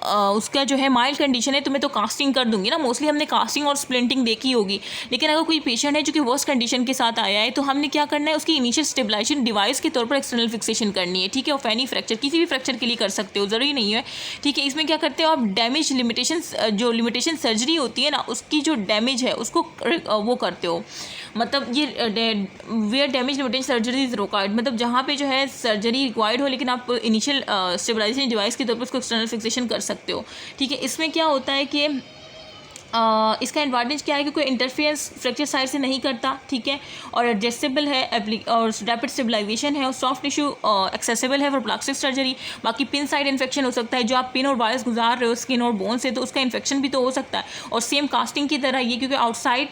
उसका जो है माइल्ड कंडीशन है तो मैं तो कास्टिंग कर दूंगी ना, मोस्टली हमने कास्टिंग और स्प्लिंटिंग देखी होगी। लेकिन अगर कोई पेशेंट है जो कि वर्स्ट कंडीशन के साथ आया है तो हमने क्या करना है, उसकी इनिशियल स्टेबलाइजेशन डिवाइस के तौर पर एक्सटर्नल फिक्सेशन करनी है, ठीक है। और एनी फ्रैक्चर किसी भी फ्रैक्चर के लिए कर सकते हो, ज़रूरी नहीं है, ठीक है। इसमें क्या करते हो आप, डैमेज लिमिटेशन जो लिमिटेशन सर्जरी होती है ना उसकी जो डैमेज है उसको वो करते हो, मतलब ये where damage limitation surgery is required, मतलब जहाँ पे जो है सर्जरी रिक्वायर्ड हो लेकिन आप इनिशियल स्टेबलाइजेशन डिवाइस के तौर पर उसको एक्सटर्नल फिक्सेशन कर सकते हो, ठीक है। इसमें क्या होता है कि इसका एडवांटेज क्या है कि कोई इंटरफेरेंस फ्रैक्चर साइड से नहीं करता, ठीक है, और एडजस्टेबल है और रैपिड स्टेबलाइजेशन है, और सॉफ्ट टिश्यू एक्सेसिबल है फॉर प्लास्टिक सर्जरी। बाकी पिन साइड इन्फेक्शन हो सकता है, जो आप पिन और वायर्स गुजार रहे हो स्किन और बोन से, तो उसका इन्फेक्शन भी तो हो सकता है। और सेम कास्टिंग की तरह ये, क्योंकि आउटसाइड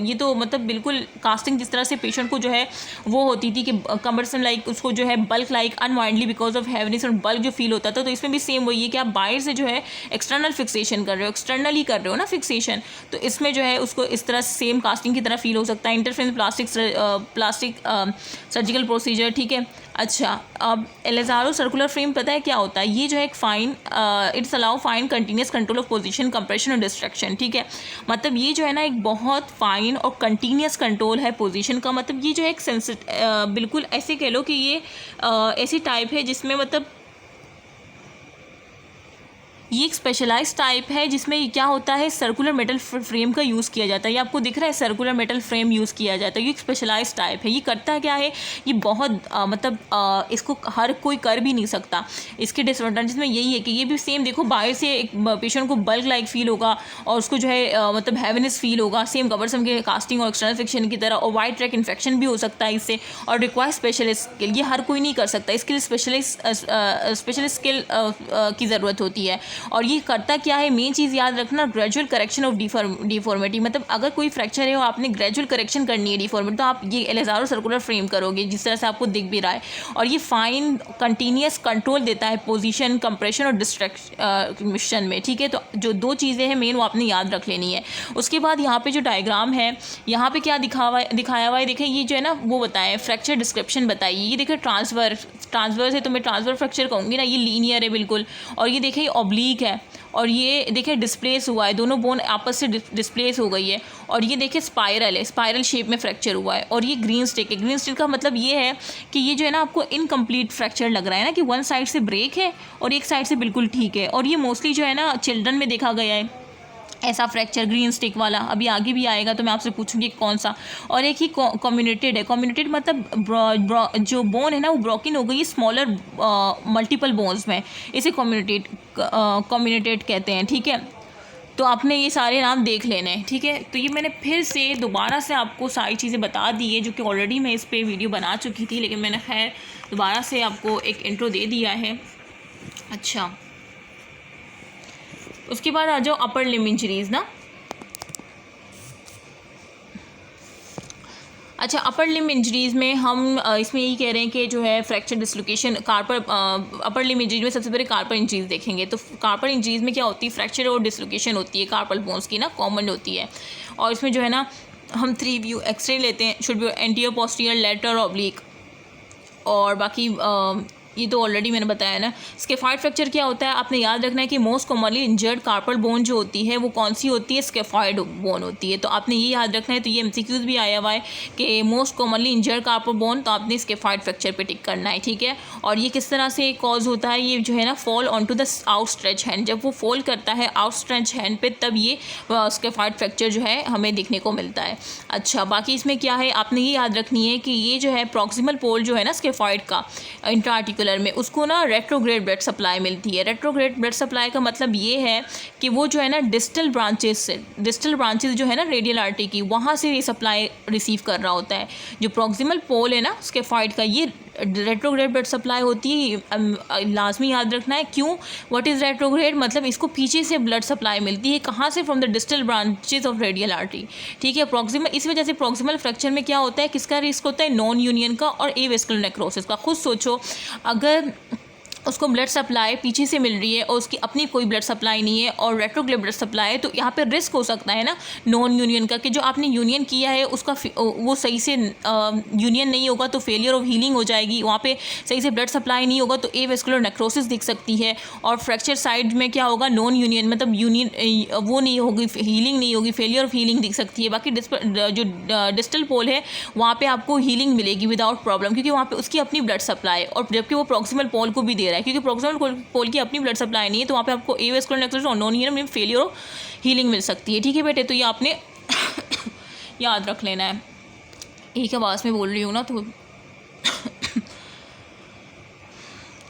ये तो मतलब बिल्कुल कास्टिंग जिस तरह से पेशेंट को जो है वो होती थी कि कमरसम लाइक, उसको जो है bulk like unwindly because of heaviness और बल्क जो फील होता था, तो इसमें भी सेम वही है कि आप बाहर से जो है एक्सटर्नल फिक्सेशन कर रहे हो, एक्सटर्नल ही कर रहे हो ना फिक्सेशन, तो इसमें जो है उसको इस तरह सेम कास्टिंग की तरह फील हो सकता है। इंटरफेरेंस प्लास्टिक सर्जिकल प्रोसीजर, ठीक है। अच्छा, अब एलेजारो सर्कुलर फ्रेम पता है क्या होता है, ये जो है एक fine it's allow fine continuous control of position, compression और डिस्ट्रैक्शन, ठीक है। मतलब ये जो है ना एक बहुत फाइन और कंटिन्यूस कंट्रोल है पोजीशन का, मतलब ये जो है एक बिल्कुल ऐसे कह लो कि ये ऐसी टाइप है जिसमें मतलब ये एक स्पेशलाइज्ड टाइप है जिसमें क्या होता है सर्कुलर मेटल फ्रेम का यूज़ किया जाता है। ये आपको दिख रहा है सर्कुलर मेटल फ्रेम यूज़ किया जाता है, ये एक स्पेशलाइज्ड टाइप है। ये करता क्या है, ये बहुत इसको हर कोई कर भी नहीं सकता। इसके डिसएडवांटेज में यही है कि ये भी सेम देखो, बाहर से एक पेशेंट को बल्क लाइक फील होगा और उसको जो है मतलब हैवीनेस फील होगा, सेम कबरसम के कास्टिंग और एक्सटर्नल फिक्सेशन की तरह, और वाइट ट्रैक इन्फेक्शन भी हो सकता है इससे, और रिक्वायर स्पेशलिस्ट स्किल, ये हर कोई नहीं कर सकता, इसके लिए स्पेशलिस्ट स्किल की ज़रूरत होती है। और ये करता क्या है, मेन चीज़ याद रखना, ग्रेजुअल करेक्शन ऑफ डिफॉर्मिटी, मतलब अगर कोई फ्रैक्चर है और आपने ग्रेजुअल करेक्शन करनी है डिफॉर्मिटी, तो आप ये एलेजारो सर्कुलर फ्रेम करोगे जिस तरह से आपको दिख भी रहा है। और ये फाइन कंटिन्यूस कंट्रोल देता है पोजीशन, कंप्रेशन और डिस्ट्रैक्शन में, ठीक है। तो जो दो चीज़ें हैं मेन वो आपने याद रख लेनी है। उसके बाद यहाँ पे जो डायग्राम है, यहाँ पे क्या दिखाया हुआ है, देखें ये जो है ना वो बताएं, फ्रैक्चर डिस्क्रिप्शन बताइए। ये देखें ट्रांसवर्स है तो मैं ट्रांसफर फ्रैक्चर कहूँगी ना, ये लीनियर है बिल्कुल, और ये देखें ऑब्लिक है, और ये देखिए डिस्प्लेस हुआ है, दोनों बोन आपस से डिस्प्लेस हो गई है। और ये देखिए स्पाइरल है, स्पाइरल शेप में फ्रैक्चर हुआ है। और ये ग्रीन स्टिक है, ग्रीन स्टिक का मतलब ये है कि ये जो है ना आपको इनकम्प्लीट फ्रैक्चर लग रहा है ना, कि वन साइड से ब्रेक है और एक साइड से बिल्कुल ठीक है। और ये मोस्टली जो है ना चिल्ड्रन में देखा गया है, ऐसा फ्रैक्चर ग्रीन स्टिक वाला अभी आगे भी आएगा, तो मैं आपसे पूछूंगी कौन सा। और एक ही कम्युनिटेड है। कम्युनिटेड मतलब जो बोन है ना वो ब्रोकन हो गई है स्मॉलर मल्टीपल बोन्स में, इसे कम्युनिटेड कहते हैं। ठीक है, तो आपने ये सारे नाम देख लेने हैं। ठीक है, तो ये मैंने फिर से दोबारा से आपको सारी चीज़ें बता दी है, जो कि ऑलरेडी मैं इस पे वीडियो बना चुकी थी, लेकिन मैंने खैर दोबारा से आपको एक इंट्रो दे दिया है। अच्छा, उसके बाद आ जाओ अपर लिम्ब इंजरीज ना। अच्छा, अपर लिम्ब इंजरीज़ में हम इसमें यही कह रहे हैं कि जो है fracture dislocation carpal upper limb injuries में सबसे पहले कार्पल इंजरीज देखेंगे। तो कार्पल इंजरीज में क्या होती है, फ्रैक्चर और डिसलोकेशन होती है कार्पल बोन्स की ना, कॉमन होती है। और इसमें जो है ना हम 3 व्यू एक्सरे लेते हैं, should be anterior posterior lateral oblique. और बाकी ये तो ऑलरेडी मैंने बताया ना। स्केफॉइड फ्रैक्चर क्या होता है, आपने याद रखना है कि most commonly injured carpal bone जो होती है वो कौन सी होती है, स्केफॉइड बोन होती है। तो आपने ये याद रखना है। तो ये एमसीक्यूज भी आया हुआ है कि most commonly injured carpal bone, तो आपने स्केफॉइड फ्रैक्चर पे टिक करना है। ठीक है, और ये किस तरह से कॉज होता है, ये जो है ना fall on to the out stretch hand, जब वो फॉल करता है आउट स्ट्रेच हैंड पे, तब ये स्केफॉइड फ्रैक्चर जो है हमें देखने को मिलता है। अच्छा, बाकी इसमें क्या है, आपने ये याद रखनी है कि ये जो है प्रॉक्सिमल पोल जो है ना स्केफॉइड का इंट्राआर्टिकुलर में, उसको ना रेट्रोग्रेड ब्लड सप्लाई मिलती है। रेट्रोग्रेड ब्लड सप्लाई का मतलब ये है कि वो जो है ना डिस्टल ब्रांचेस जो है ना रेडियल आर्टरी की, वहाँ से ये सप्लाई रिसीव कर रहा होता है। जो प्रॉक्सिमल पोल है ना स्केफॉइड का, ये रेट्रोग्रेड ब्लड सप्लाई होती है। लाजमी याद रखना है। क्यों, व्हाट इज़ रेट्रोग्रेड, मतलब इसको पीछे से ब्लड सप्लाई मिलती है। कहाँ से, from the distal branches of radial artery. ठीक है, प्रॉक्सिमल, इस वजह से प्रॉक्सिमल फ्रैक्चर में क्या होता है, किसका रिस्क होता है, नॉन यूनियन का और एवेस्कुलर नेक्रोसिस का। खुद सोचो, अगर उसको ब्लड सप्लाई पीछे से मिल रही है और उसकी अपनी कोई ब्लड सप्लाई नहीं है और रेट्रोग्रेड ब्लड सप्लाई है, तो यहाँ पे रिस्क हो सकता है ना नॉन यूनियन का, कि जो आपने यूनियन किया है उसका वो सही से यूनियन नहीं होगा तो फेलियर ऑफ हीलिंग हो जाएगी, वहाँ पे सही से ब्लड सप्लाई नहीं होगा तो एवेस्कुलर नेक्रोसिस दिख सकती है। और फ्रैक्चर साइड में क्या होगा, नॉन यूनियन मतलब यूनियन वो नहीं होगी, हीलिंग नहीं होगी, फेलियर ऑफ हीलिंग दिख सकती है। बाकी जो डिस्टल पोल है वहाँ पर आपको हीलिंग मिलेगी विदाउट प्रॉब्लम, क्योंकि वहाँ पर उसकी अपनी ब्लड सप्लाई, और जबकि वो प्रॉक्सिमल पोल को भी दे रहा है, क्योंकि प्रॉक्सिमल पोल की अपनी ब्लड सप्लाई नहीं है, तो वहाँ पे आपको एवेस्कुलर नेक्रोसिस और नॉन यूनियन में फेलियर और हीलिंग मिल सकती है। ठीक है बेटे, तो ये आपने याद रख लेना है। एक आवाज़ में बोल रही हूँ ना, तो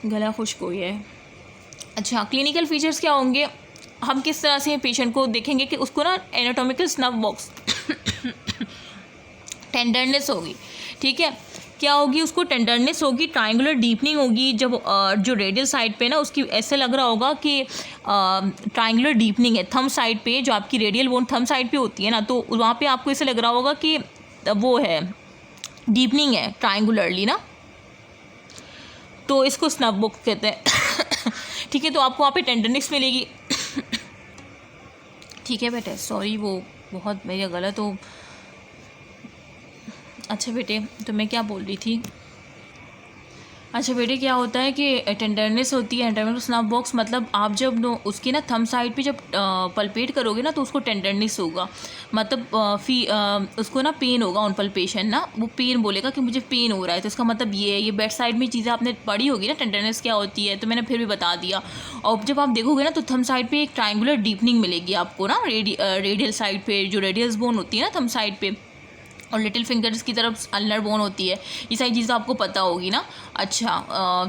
गला खुश्क हुई है। अच्छा, क्लिनिकल फीचर्स क्या होंगे, हम किस तरह से पेशेंट को देखेंगे कि उसको ना एनाटॉमिकल स्नफ बॉक्स टेंडरनेस होगी। ठीक है, क्या होगी, उसको टेंडरनेस होगी, ट्रायंगुलर डीपनिंग होगी। जब जो रेडियल साइड पे ना उसकी ऐसे लग रहा होगा कि ट्रायंगुलर डीपनिंग है थंब साइड पे, जो आपकी रेडियल बोन थंब साइड पे होती है ना, तो वहाँ पे आपको ऐसे लग रहा होगा कि वो है डीपनिंग है ट्रायंगुलरली ना, तो इसको स्नफ बॉक्स कहते हैं। ठीक है, तो आपको वहाँ पे टेंडरनेस मिलेगी। ठीक है बेटे, सॉरी वो बहुत मेरा गलत हो। अच्छा बेटे, तो मैं क्या बोल रही थी, अच्छा बेटे क्या होता है कि टेंडरनेस होती है, एंटरनल स्नफ बॉक्स मतलब आप जब उसकी ना थंब साइड पे जब पल्पेट करोगे ना तो उसको टेंडरनेस होगा, मतलब उसको ना पेन होगा, ऑन पल्पेशन ना वो पेन बोलेगा कि मुझे पेन हो रहा है, तो इसका मतलब ये है। ये बेड साइड में चीज़ें आपने पढ़ी होगी ना टेंडरनेस क्या होती है, तो मैंने फिर भी बता दिया। और जब आप देखोगे ना तो थंब साइड पर एक ट्रायंगुलर डीपनिंग मिलेगी आपको ना, रेडियल साइड पर जो रेडियस बोन होती है ना थंब साइड पर, और लिटिल फिंगर्स की तरफ अल्नर बोन होती है। ये सारी चीज़ें आपको पता होगी ना। अच्छा,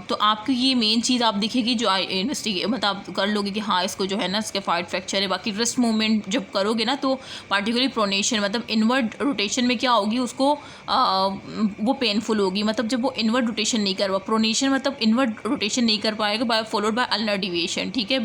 तो आपको ये मेन चीज़ आप दिखेगी जो इन्वेस्टिगेट मतलब आप कर लोगे कि हाँ इसको जो है ना स्केफॉइड फ्रैक्चर है। बाकी रिस्ट मूवमेंट जब करोगे ना तो पार्टिकुलरली प्रोनेशन मतलब इनवर्ड रोटेशन में क्या होगी, उसको वो पेनफुल होगी, मतलब जब वो इनवर्ड रोटेशन नहीं कर पाए, प्रोनेशन मतलब इनवर्ड रोटेशन नहीं कर पाएगा by followed by ulnar deviation. ठीक है,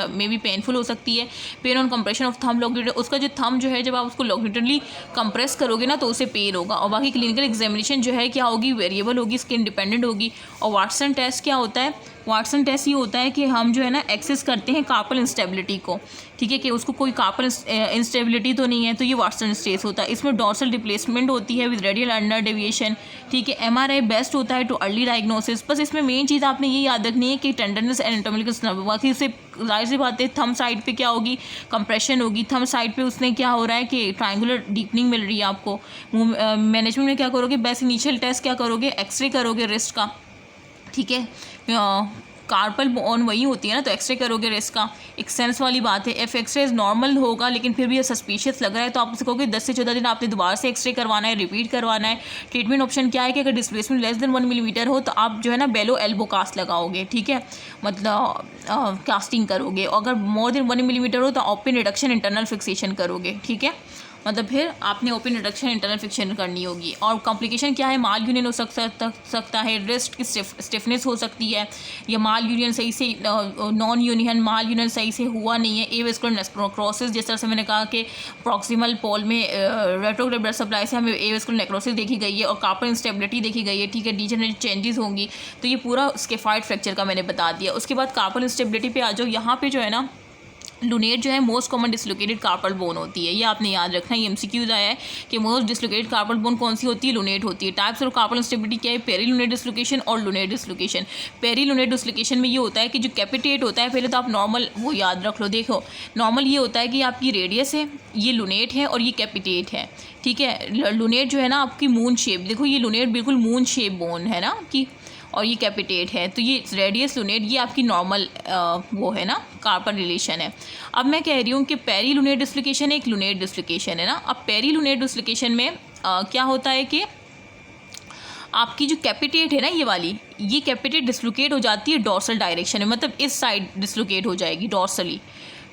मे भी पेनफुल हो सकती है। Pain on compression of thumb longitude, उसका जो थंब जो है जब आप उसको लॉन्गिट्यूडली कंप्रेस करोगे ना तो उसे पेन होगा। और बाकी क्लिनिकल एग्जामिनेशन जो है क्या होगी, वेरिएबल होगी, स्किन डिपेंडेंट होगी। और वाटसन टेस्ट क्या होता है, वाटसन टेस्ट ये होता है कि हम जो है ना एक्सेस करते हैं कार्पल इंस्टेबिलिटी को। ठीक है, कि उसको कोई कार्पल इंस्टेबिलिटी तो नहीं है, तो ये वाटसन टेस्ट होता है। इसमें डॉर्सल रिप्लेसमेंट होती है विद रेडियल अल्नर डेविएशन। ठीक है, एमआरआई बेस्ट होता है टू अर्ली डायग्नोसिस। बस इसमें मेन चीज़ आपने ये याद रखनी है कि टेंडरनेस एनाटॉमिकल स्नफ, बाकी उससे जाहिर सी बात है थंब साइड पे क्या होगी, कंप्रेशन होगी। थंब साइड पे उसने क्या हो रहा है कि ट्रायंगुलर डीपनिंग मिल रही है आपको। मैनेजमेंट में क्या करोगे, बेस्ट इनिशियल टेस्ट क्या करोगे, एक्सरे करोगे रिस्ट का। ठीक है, कार्पल बोन वही होती है ना, तो एक्सरे करोगे रिस्क का, एक सेंस वाली बात है। इफ एक्सरे नॉर्मल होगा लेकिन फिर भी ये सस्पिशियस लग रहा है तो आप उससे कहोगे 10 से 14 दिन आपने दोबारा से एक्सरे करवाना है, रिपीट करवाना है। ट्रीटमेंट ऑप्शन क्या है कि अगर डिस्प्लेसमेंट लेस देन 1 मिलीमीटर हो तो आप जो है ना बेलो एल्बो कास्ट लगाओगे, ठीक है, मतलब कास्टिंग करोगे। अगर मोर देन 1 मिलीमीटर हो तो ओपन रिडक्शन इंटरनल फिक्सेशन करोगे, ठीक है, मतलब फिर आपने ओपन रिडक्शन इंटरनल फिक्सेशन करनी होगी। और कॉम्प्लिकेशन क्या है, माल यूनियन हो सकता है, रिस्ट की स्टिफनेस हो सकती है, या माल यूनियन सही से नॉन यूनियन माल यूनियन सही से हुआ नहीं है, एवेस्कुलर नेक्रोसिस, जिस तरह से मैंने कहा कि प्रॉक्सिमल पोल में रेट्रोग्रेड ब्लड सप्लाई से हमें एवेस्कुलर नेक्रोसिस देखी गई है और कार्पल इंस्टेबिलिटी देखी गई है, ठीक है, डीजेनरेटिव चेंजेस होंगी। तो ये पूरा स्केफाइड फ्रैक्चर का मैंने बता दिया। उसके बाद कार्पल इंस्टेबिलिटी पे आ जाओ। यहाँ पे जो है ना लुनेट जो है most common dislocated carpal bone होती है, ये आपने याद रखना है। ये एमसीक्यूज आया है कि मोस्ट डिसलोकेटेड कार्पल बोन कौन सी होती है, लुनेट होती है। टाइप्स ऑफ कार्पल इंस्टेबिलिटी क्या है, पेरीलुनेट डिसलोकेशन और लुनेट डिसलोकेशन। पेरीलुनेट डिसलोकेशन में ये होता है कि जो कैपिटेट होता है, पहले तो आप नॉर्मल वो याद रख लो। देखो नॉर्मल ये होता है कि आपकी रेडियस है, ये लुनेट है और ये कैपिटेट है, ठीक है। लुनेट जो है ना आपकी मून शेप, देखो ये लुनेट बिल्कुल मून शेप बोन है ना आपकी, और ये कैपिटेट है, तो ये रेडियस लुनेट ये आपकी नॉर्मल वो है ना कार्पल रिलेशन है। अब मैं कह रही हूँ कि पेरी लुनेट डिसलोकेशन एक लुनेट डिसलोकेशन है ना। अब पेरी लुनेट डिसलोकेशन में क्या होता है कि आपकी जो कैपिटेट है ना ये वाली, ये कैपिटेट डिसलोकेट हो जाती है डॉर्सल डायरेक्शन में, मतलब इस साइड डिसलोकेट हो जाएगी,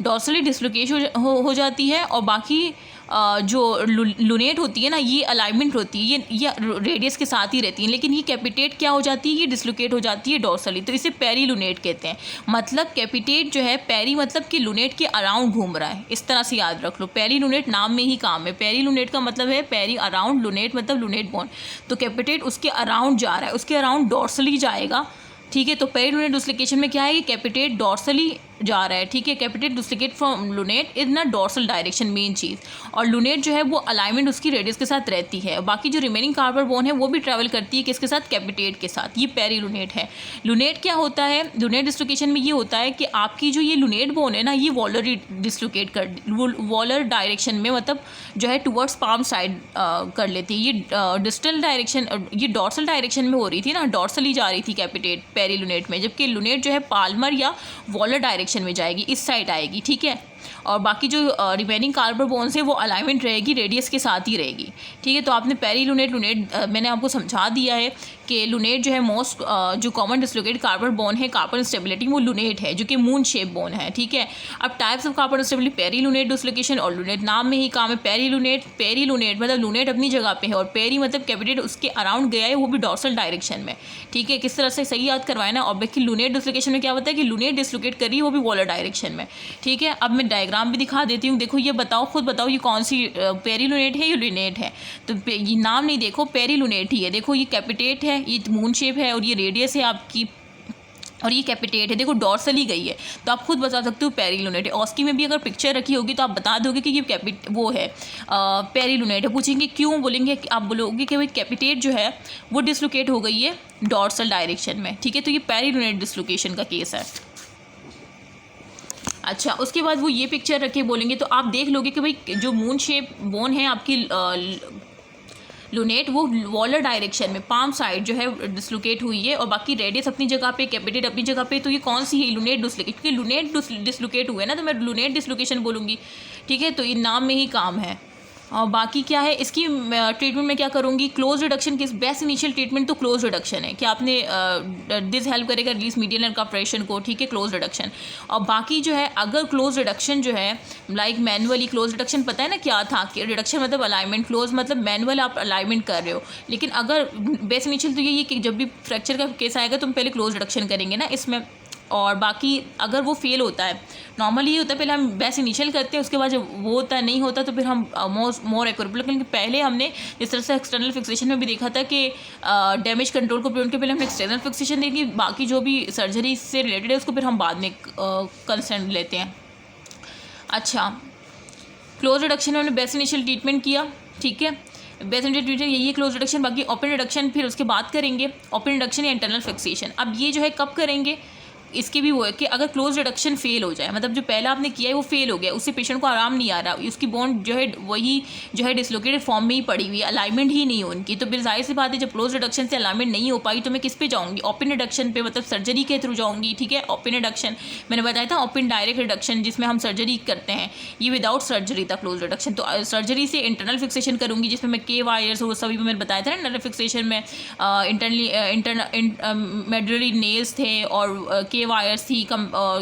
डॉर्सली डिसलोकेट हो जाती है। और बाकी जो लुनेट होती है ना ये अलाइनमेंट होती है, ये रेडियस के साथ ही रहती है, लेकिन ये कैपिटेट क्या हो जाती है, ये डिसलोकेट हो जाती है डॉर्सली, तो इसे पेरी लुनेट कहते हैं। मतलब कैपिटेट जो है पेरी मतलब कि लुनेट के अराउंड घूम रहा है, इस तरह से याद रख लो। पेरी लुनेट नाम में ही काम है, पेरी लुनेट का मतलब है पेरी अराउंड, लुनेट मतलब लुनेट बोन, तो कैपिटेट उसके अराउंड जा रहा है, उसके अराउंड डॉर्सली जाएगा, ठीक है। तो पेरी लुनेट डिसलोकेशन में क्या है कि कैपिटेट डॉर्सली जा रहा है, ठीक है, कैपिटेट डिसलोकेट फ्रॉम लुनेट इन ना डॉर्सल डायरेक्शन मेन चीज़, और लुनेट जो है वो अलाइनमेंट उसकी रेडियस के साथ रहती है। बाकी जो रिमेनिंग कार्पल बोन है वो भी ट्रैवल करती है किसके साथ, कैपिटेट के साथ। ये पेरी लुनेट है। लुनेट क्या होता है, लुनेट डिसलोकेशन में ये होता है कि आपकी जो ये लुनेट बोन है ना ये वॉलर डिसलोकेट वॉलर डायरेक्शन में, मतलब जो है टुवर्ड्स पाम साइड कर लेती है। ये डिस्टल डायरेक्शन, ये डॉर्सल डायरेक्शन में हो रही थी ना, डॉर्सली जा रही थी कैपिटेट पेरी लुनेट में, जबकि लुनेट जो है पाल्मर या वॉलर डायरेक्शन में जाएगी, इस साइड आएगी, ठीक है। और बाकी जो रिमेनिंग कार्पल बोन्स है वो अलाइनमेंट रहेगी, रेडियस के साथ ही रहेगी, ठीक है। तो आपने पेरी लुनेट मैंने आपको समझा दिया है कि लुनेट जो है मोस्ट जो कॉमन डिसलोकेटेड कार्पल बोन है कार्पल स्टेबिलिटी वो लुनेट है, जो कि मून शेप बोन है, ठीक है। अब types of carpal stability, perilunate dislocation और लुनेट, नाम में ही काम है। पेरी लुनेट मतलब लुनेट अपनी जगह पे है, और पेरी मतलब कैपिटेट उसके अराउंड गया है, वो भी डॉर्सल डायरेक्शन में, ठीक है। किस तरह से सही याद करवाए ना। और बाकी लुनेट डिसलोकेशन में क्या होता है कि लुनेट डिसलोकेट कर रही है वो भी वॉलर डायरेक्शन में, ठीक है। अब मैं डायग्राम भी दिखा देती हूँ। देखो ये बताओ, खुद बताओ ये कौन सी पेरी लुनेट है या लुनेट है। तो ये नाम नहीं, देखो पेरी लुनेट ही है। देखो ये कैपिटेट है, ये मून शेप है, और ये रेडियस है आपकी, और ये कैपिटेट है, देखो डॉर्सली गई है, तो आप खुद बता सकते हो पेरी लुनेट है। ऑस्की में भी अगर पिक्चर रखी होगी तो आप बता दोगे कि ये वो है पेरी लुनेट है। पूछेंगे क्यों, बोलेंगे आप बोलोगे कि भाई कैपिटेट जो है वो डिसलोकेट हो गई है डॉर्सल डायरेक्शन में, ठीक है। तो ये पेरी लुनेट डिसलोकेशन का केस है। अच्छा, उसके बाद वो ये पिक्चर रखे बोलेंगे तो आप देख लोगे कि भाई जो मून शेप बोन है आपकी लुनेट वो वॉलर डायरेक्शन में पाम साइड जो है डिसलोकेट हुई है, और बाकी रेडियस अपनी जगह पे, कैपिटेट अपनी जगह पे। तो ये कौन सी है, लुनेट डिसलोकेट, क्योंकि लुनेट डिसलोकेट हुआ है ना, तो मैं लुनेट डिसलोकेशन बोलूँगी, ठीक है। तो ये नाम में ही काम है। और बाकी क्या है इसकी ट्रीटमेंट में क्या करूँगी, क्लोज रिडक्शन की बेस्ट इनिशियल ट्रीटमेंट तो क्लोज रिडक्शन है कि आपने दिस हेल्प करेगा रिलीज मीडियल नर्व कंप्रेशन को, ठीक है, क्लोज रिडक्शन। और बाकी जो है अगर क्लोज रिडक्शन जो है लाइक मैनुअली क्लोज रिडक्शन, पता है ना क्या था कि रिडक्शन मतलब अलाइनमेंट, क्लोज मतलब मैनुअल आप अलाइनमेंट कर रहे हो, लेकिन अगर बेस्ट इनिशियल तो यही कि जब भी फ्रैक्चर का केस आएगा तो हम पहले क्लोज रिडक्शन करेंगे ना इसमें। और बाकी अगर वो फेल होता है, नॉर्मली ये होता है पहले हम बेस्ट इनिशियल करते हैं, उसके बाद जब वो होता है नहीं होता तो फिर हम मोर एक्यूरेट, लेकिन पहले हमने जिस तरह से एक्सटर्नल फिक्सेशन में भी देखा था कि डैमेज कंट्रोल को प्रिवेंट के पहले हमने एक्सटर्नल फिक्सेशन देखी, बाकी जो भी सर्जरी से रिलेटेड है उसको फिर हम बाद में कंसर्न लेते हैं। अच्छा, क्लोज रिडक्शन में हमने बेस्ट इनिशियल ट्रीटमेंट किया, ठीक है, बेस्ट इनिशियल ट्रीटमेंट यही है क्लोज रिडक्शन। बाकी ओपन रिडक्शन फिर उसके बाद करेंगे, ओपन रिडक्शन या इंटरनल फिक्सेशन। अब ये जो है कब करेंगे, इसके भी वो है कि अगर क्लोज रिडक्शन फेल हो जाए, मतलब जो पहला आपने किया है वो फेल हो गया, उससे पेशेंट को आराम नहीं आ रहा, उसकी बोन जो है वही जो है डिसलोकेटेड फॉर्म में ही पड़ी हुई है, अलाइनमेंट ही नहीं हो उनकी, तो फिर जाहिर सी बात है जब क्लोज रिडक्शन से अलाइनमेंट नहीं हो पाई तो मैं किस पे जाऊँगी, ओपन रिडक्शन पे, मतलब सर्जरी के थ्रू जाऊँगी। ठीक है, ओपन रिडक्शन मैंने बताया था, ओपन डायरेक्ट रिडक्शन जिसमें हम सर्जरी करते हैं, ये विदाउट सर्जरी था क्लोज रिडक्शन। तो सर्जरी से इंटरनल फिक्सेशन करूँगी जिसमें मैं के वायर्स वो सभी मैंने बताया था ना, नर्व फिक्सेशन में मेडुलरी नेल्स थे और के वायर्स थी,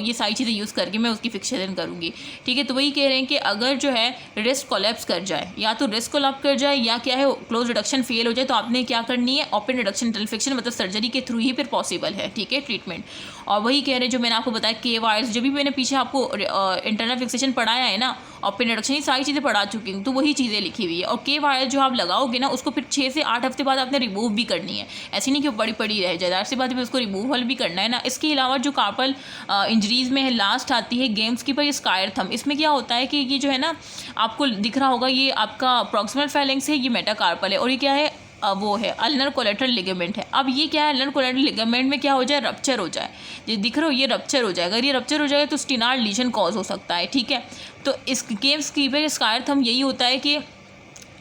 ये सारी चीज़ें यूज़ करके मैं उसकी फिक्सेशन करूँगी। ठीक है, तो वही कह रहे हैं कि अगर जो है रिस्ट कोलैप्स कर जाए, या तो रिस्ट कोलैप्स कर जाए या क्या है क्लोज रिडक्शन फेल हो जाए, तो आपने क्या करनी है, ओपन रिडक्शन इंटरनल फिक्सेशन, मतलब सर्जरी के थ्रू ही फिर पॉसिबल है। ठीक है, ट्रीटमेंट। और वही कह रहे हैं जो मैंने आपको बताया के वायर्स, जो भी मैंने पीछे आपको इंटरनल फिक्सेशन पढ़ाया है ना, ओपन रिडक्शन, ये सारी चीज़ें पढ़ा चुकी हूँ, तो वही चीज़ें लिखी हुई है। और के वायर जो आप लगाओगे ना, उसको फिर 6 से 8 हफ्ते बाद आपने रिमूव भी करनी है, ऐसी नहीं कि वो बड़ी पड़ी रह जाए, ज़ाहिर सी बात है उसको रिमूवल भी करना है ना। इसके अलावा जो कार्पल इंजरीज़ में है लास्ट आती है गेम्स की पर स्कायर थंब। इसमें क्या होता है कि ये जो है ना, आपको दिख रहा होगा, ये आपका प्रॉक्सिमल फेलेंक्स है, ये मेटाकार्पल है, और ये क्या है, वो है अल्नर कोलेटरल लिगामेंट है। अब ये क्या है, अल्नर कोलेटरल लिगामेंट में क्या हो जाए, रप्चर हो जाए, ये दिख रहा हो, ये रप्चर हो जाएगा। अगर ये रप्चर हो जाएगा तो स्टिनार्ड लीजन कॉज हो सकता है। ठीक है, तो इस गेम्स की पर स्कायर थंब यही होता है कि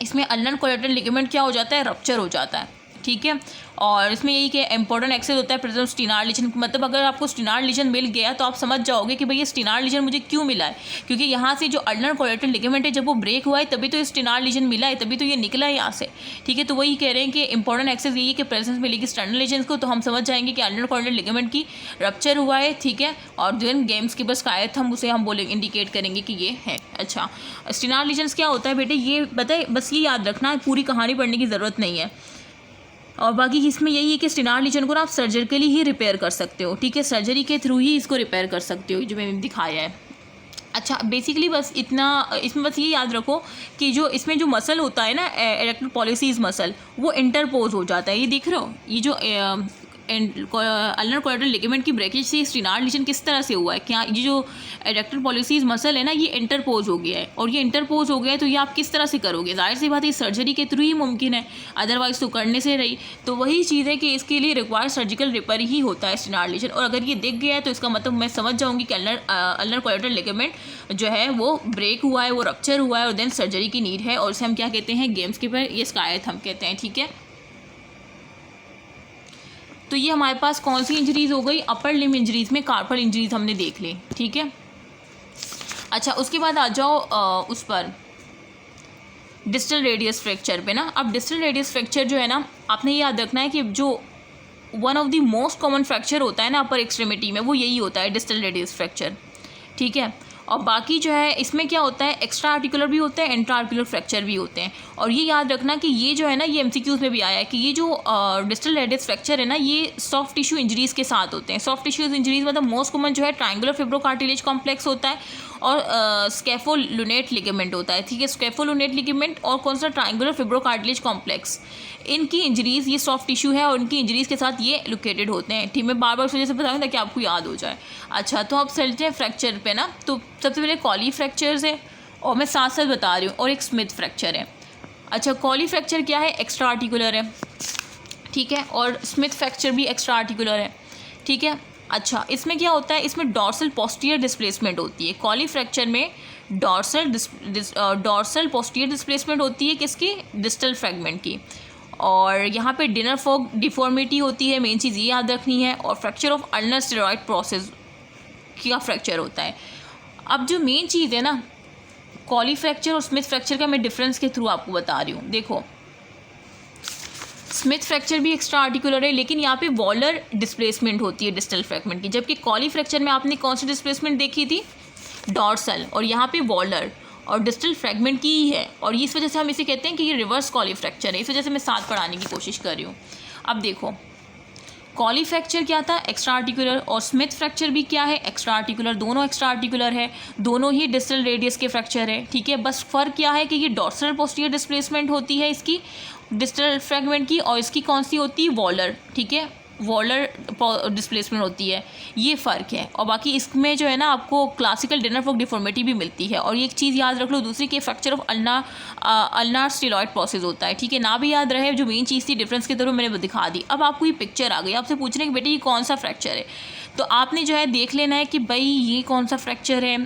इसमें अल्नर कोलेटरल लिगामेंट क्या हो जाता है, रप्चर हो जाता है। ठीक है, और इसमें यही कि इंपॉर्टेंट एक्सेस होता है प्रेजेंट स्टिनार्ड लीजन, मतलब अगर आपको स्टिनार्ड लीजन मिल गया तो आप समझ जाओगे कि भाई ये स्टिनार्ड लीजन मुझे क्यों मिला है, क्योंकि यहाँ से जो अल्नर कोलेटरल लिगामेंट है जब वो ब्रेक हुआ है तभी तो ये स्टिनार्ड लीजन मिला है, तभी तो ये निकला है यहाँ से। ठीक है, तो वही कह रहे हैं कि इंपॉर्टेंट एक्सेस यही है कि प्रेजेंस मिलेगी स्टर्नल लीजन को, तो हम समझ जाएंगे कि अल्नर कोलेटरल लिगामेंट की रप्चर हुआ है। ठीक है, और देन गेम्स के बस कायत हम उसे हम बोलेंगे, इंडिकेट करेंगे कि ये है। अच्छा, स्टिनार्ड लीजन्स क्या होता है बेटे, ये बताए, बस ये याद रखना, पूरी कहानी पढ़ने की ज़रूरत नहीं है। और बाकी इसमें यही है कि स्टिनार्ड लीजन को ना आप सर्जरिकली ही रिपेयर कर सकते हो। ठीक है, सर्जरी के थ्रू ही इसको रिपेयर कर सकते हो, जो मैंने दिखाया है। अच्छा, बेसिकली बस इतना, इसमें बस ये याद रखो कि जो इसमें जो मसल होता है ना, एरेक्टल पॉलिसीज मसल, वो इंटरपोज हो जाता है। ये दिख रहे हो, ये जो अल्नर कोलेटरल लिगामेंट की ब्रेकेज से स्टिनार्ड लीजन किस तरह से हुआ है, क्या ये जो एरेक्टल पॉलिसीज मसल है ना, ये इंटरपोज हो गया है, और ये इंटरपोज हो गया है तो ये आप किस तरह से करोगे, जाहिर सी बात है सर्जरी के थ्रू ही मुमकिन है, अदरवाइज तो करने से रही। तो वही चीज़ है कि इसके लिए रिक्वायर्ड सर्जिकल रिपेयर ही होता है स्टिनार्ड लीजन, और अगर ये दिख गया है तो इसका मतलब मैं समझ जाऊँगी कि अल्नर कोलेटरल लिगामेंट जो है वो ब्रेक हुआ है, वो रप्चर हुआ है, और देन सर्जरी की नीड है, और उसे हम क्या कहते हैं, गेम्स के पर ये स्कायर थंब कहते हैं। ठीक है, तो ये हमारे पास कौन सी इंजरीज़ हो गई, अपर लिम्ब इंजरीज़ में कार्पल इंजरीज़ हमने देख ली। ठीक है, अच्छा, उसके बाद आ जाओ उस पर डिस्टल रेडियस फ्रैक्चर पे ना। अब डिस्टल रेडियस फ्रैक्चर जो है ना, आपने ये याद रखना है कि जो one of the most common fracture होता है ना अपर एक्सट्रीमिटी में, वो यही होता है, डिस्टल रेडियस फ्रैक्चर। ठीक है, और बाकी जो है इसमें क्या होता है, एक्स्ट्रा आर्टिकुलर भी होते हैं, इंट्रा आर्टिकुलर फ्रैक्चर भी होते हैं। और ये याद रखना कि ये जो है ना, ये एमसीक्यूज़ में भी आया है कि ये जो डिस्टल रेडियस फ्रैक्चर है ना, ये सॉफ्ट टिश्यू इंजरीज़ के साथ होते हैं। सॉफ्ट टिश्यूज इंजरीज़ मतलब मोस्ट कॉमन जो है ट्रायंगुलर फिब्रोकार्टिलेज कॉम्प्लेक्स होता है, और स्कैफोलुनेट लिगामेंट होता है। ठीक है, स्कैफोलुनेट लिगामेंट और कौन सा, ट्रायंगुलर फिब्रोकार्टिलेज कॉम्प्लेक्स, इनकी इंजरीज़, ये सॉफ्ट टिश्यू है और इनकी इंजरीज़ के साथ ये लोकेटेड होते हैं। ठीक, मैं बार बार उस वजह से बताऊँ ताकि आपको याद हो जाए। अच्छा, तो अब चलते हैं फ्रैक्चर पे ना। तो सबसे पहले कॉली फ्रैक्चर्स है, और मैं साथ साथ बता रही हूँ, और एक स्मिथ फ्रैक्चर है। अच्छा, कॉली फ्रैक्चर क्या है, एक्स्ट्रा आर्टिकुलर है। ठीक है, और स्मिथ फ्रैक्चर भी एक्स्ट्रा आर्टिकुलर है। ठीक है, अच्छा, इसमें क्या होता है, इसमें डॉर्सल पोस्टीरियर डिस्प्लेसमेंट होती है। कॉली फ्रैक्चर में डॉर्सल पोस्टीरियर डिस्प्लेसमेंट होती है, किसकी, डिस्टल फ्रैगमेंट की। और यहाँ पे डिनर फॉग डिफॉर्मिटी होती है, मेन चीज़ ये याद रखनी है। और fracture of ulnar steroid process का फ्रैक्चर होता है। अब जो मेन चीज़ है ना, कॉली फ्रैक्चर और स्मिथ फ्रैक्चर का मैं डिफरेंस के थ्रू आपको बता रही हूँ। देखो, स्मिथ फ्रैक्चर भी एक्स्ट्रा आर्टिकुलर है, लेकिन यहाँ पे वॉलर डिस्प्लेसमेंट होती है डिस्टल फ्रैगमेंट की, जबकि कॉली फ्रैक्चर में आपने कौन सी डिस्प्लेसमेंट देखी थी, डॉर्सल, और यहाँ पे वॉलर और डिस्टल फ्रैगमेंट की ही है। और इस वजह से हम इसे कहते हैं कि ये रिवर्स कॉली फ्रैक्चर है। इस वजह से मैं साथ पढ़ाने की कोशिश कर रही हूँ। अब देखो, कॉली फ्रैक्चर क्या था, एक्स्ट्रा आर्टिकुलर, और स्मिथ फ्रैक्चर भी क्या है, एक्स्ट्रा आर्टिकुलर। दोनों एक्स्ट्रा आर्टिकुलर है, दोनों ही डिस्टल रेडियस के फ्रैक्चर है। ठीक है, बस फ़र्क क्या है कि ये डॉर्सल पोस्टीरियर डिस्प्लेसमेंट होती है इसकी डिस्टल फ्रैगमेंट की, और इसकी कौन सी होती है, वॉलर। ठीक है, वॉलर डिस्प्लेसमेंट होती है, ये फ़र्क है। और बाकी इसमें जो है ना आपको क्लासिकल डेनरफोक डिफॉर्मिटी भी मिलती है। और ये एक चीज़ याद रख लो दूसरी कि फ्रैक्चर ऑफ अल्नार स्टीलॉयड प्रोसेस होता है, ठीक है ना भी याद रहे। जो मेन चीज़ थी डिफरेंस के तरफ मैंने दिखा दी। अब आपको ये पिक्चर आ गई, आपसे पूछ रहे हैं कि बेटे ये कौन सा फ्रैक्चर है, तो आपने जो है देख लेना है कि भाई ये कौन सा फ्रैक्चर है।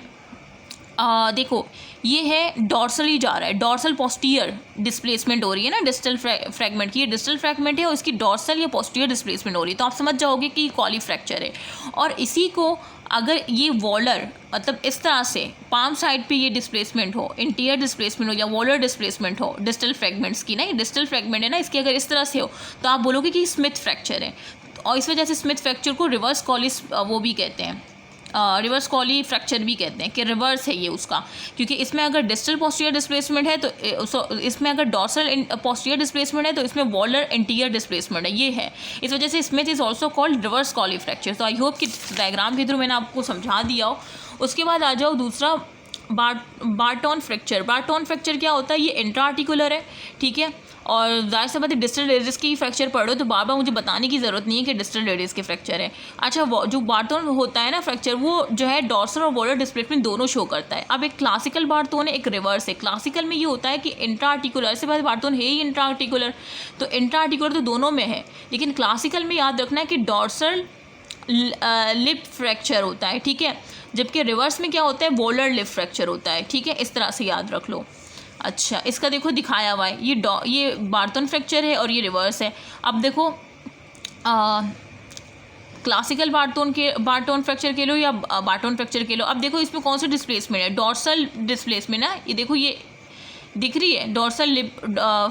देखो ये है डॉर्सली जा रहा है, डॉर्सल पोस्टीरियर डिस्प्लेसमेंट हो रही है ना डिस्टल फ्रैगमेंट की, ये डिस्टल फ्रैगमेंट है और इसकी डॉर्सल या पोस्टीरियर डिस्प्लेसमेंट हो रही है, तो आप समझ जाओगे कि कॉली फ्रैक्चर है। और इसी को अगर ये वॉलर मतलब इस तरह से पाम साइड पे ये डिस्प्लेसमेंट हो, इंटीरियर डिस्प्लेसमेंट हो या वॉलर डिस्प्लेसमेंट हो डिस्टल फ्रैगमेंट्स की, नहीं डिस्टल फ्रैगमेंट है ना इसकी, अगर इस तरह से हो तो आप बोलोगे कि स्मिथ फ्रैक्चर है। और इस वजह से स्मिथ फ्रैक्चर को रिवर्स कॉलिस वो भी कहते हैं, रिवर्स कॉली फ्रैक्चर भी कहते हैं कि रिवर्स है ये उसका, क्योंकि इसमें अगर डिस्टल पोस्टीरियर डिस्प्लेसमेंट है तो इसमें अगर डॉर्सल पोस्टीरियर डिस्प्लेसमेंट है तो इसमें वॉलर इंटीरियर डिस्प्लेसमेंट है, ये है। इस वजह से Smith is also called reverse Colles fracture. तो आई होप कि डायग्राम के थ्रू मैंने आपको समझा दिया हो। उसके बाद आ जाओ दूसरा बार्टोन फ्रैक्चर। बार्टोन फ्रैक्चर क्या होता है, ये इंट्रा आर्टिकुलर है, ठीक है। और जाहिर सी बात है डिस्टल रेडियस की फ्रैक्चर पढ़ो तो बार बार मुझे बताने की ज़रूरत नहीं है कि डिस्टल रेडियस के फ्रैक्चर है। अच्छा जो बार्टोन होता है ना फ्रैक्चर, वो जो है डॉर्सल और वॉलर डिस्प्लेसमेंट दोनों शो करता है। अब एक क्लासिकल बार्टोन है, एक रिवर्स है। क्लासिकल में ये होता है कि इंट्रा आर्टिकुलर, से बात बार्टोन है ही इंट्रा आर्टिकुलर, तो इंट्रा आर्टिकुलर तो दोनों में है, लेकिन क्लासिकल में याद रखना है कि डॉर्सल लिप फ्रैक्चर होता है, ठीक है, जबकि रिवर्स में क्या होता है वॉलर लिप फ्रैक्चर होता है, ठीक है। इस तरह से याद रख लो। अच्छा इसका देखो दिखाया हुआ है, ये बार्टोन फ्रैक्चर है और ये रिवर्स है। अब देखो क्लासिकल बार्टोन फ्रैक्चर के लो या बार्टोन फ्रैक्चर के लो, अब देखो इसमें कौन सा डिस्प्लेसमेंट है, डॉर्सल डिस्प्लेसमेंट है। ये देखो ये दिख रही है डॉर्सल लिप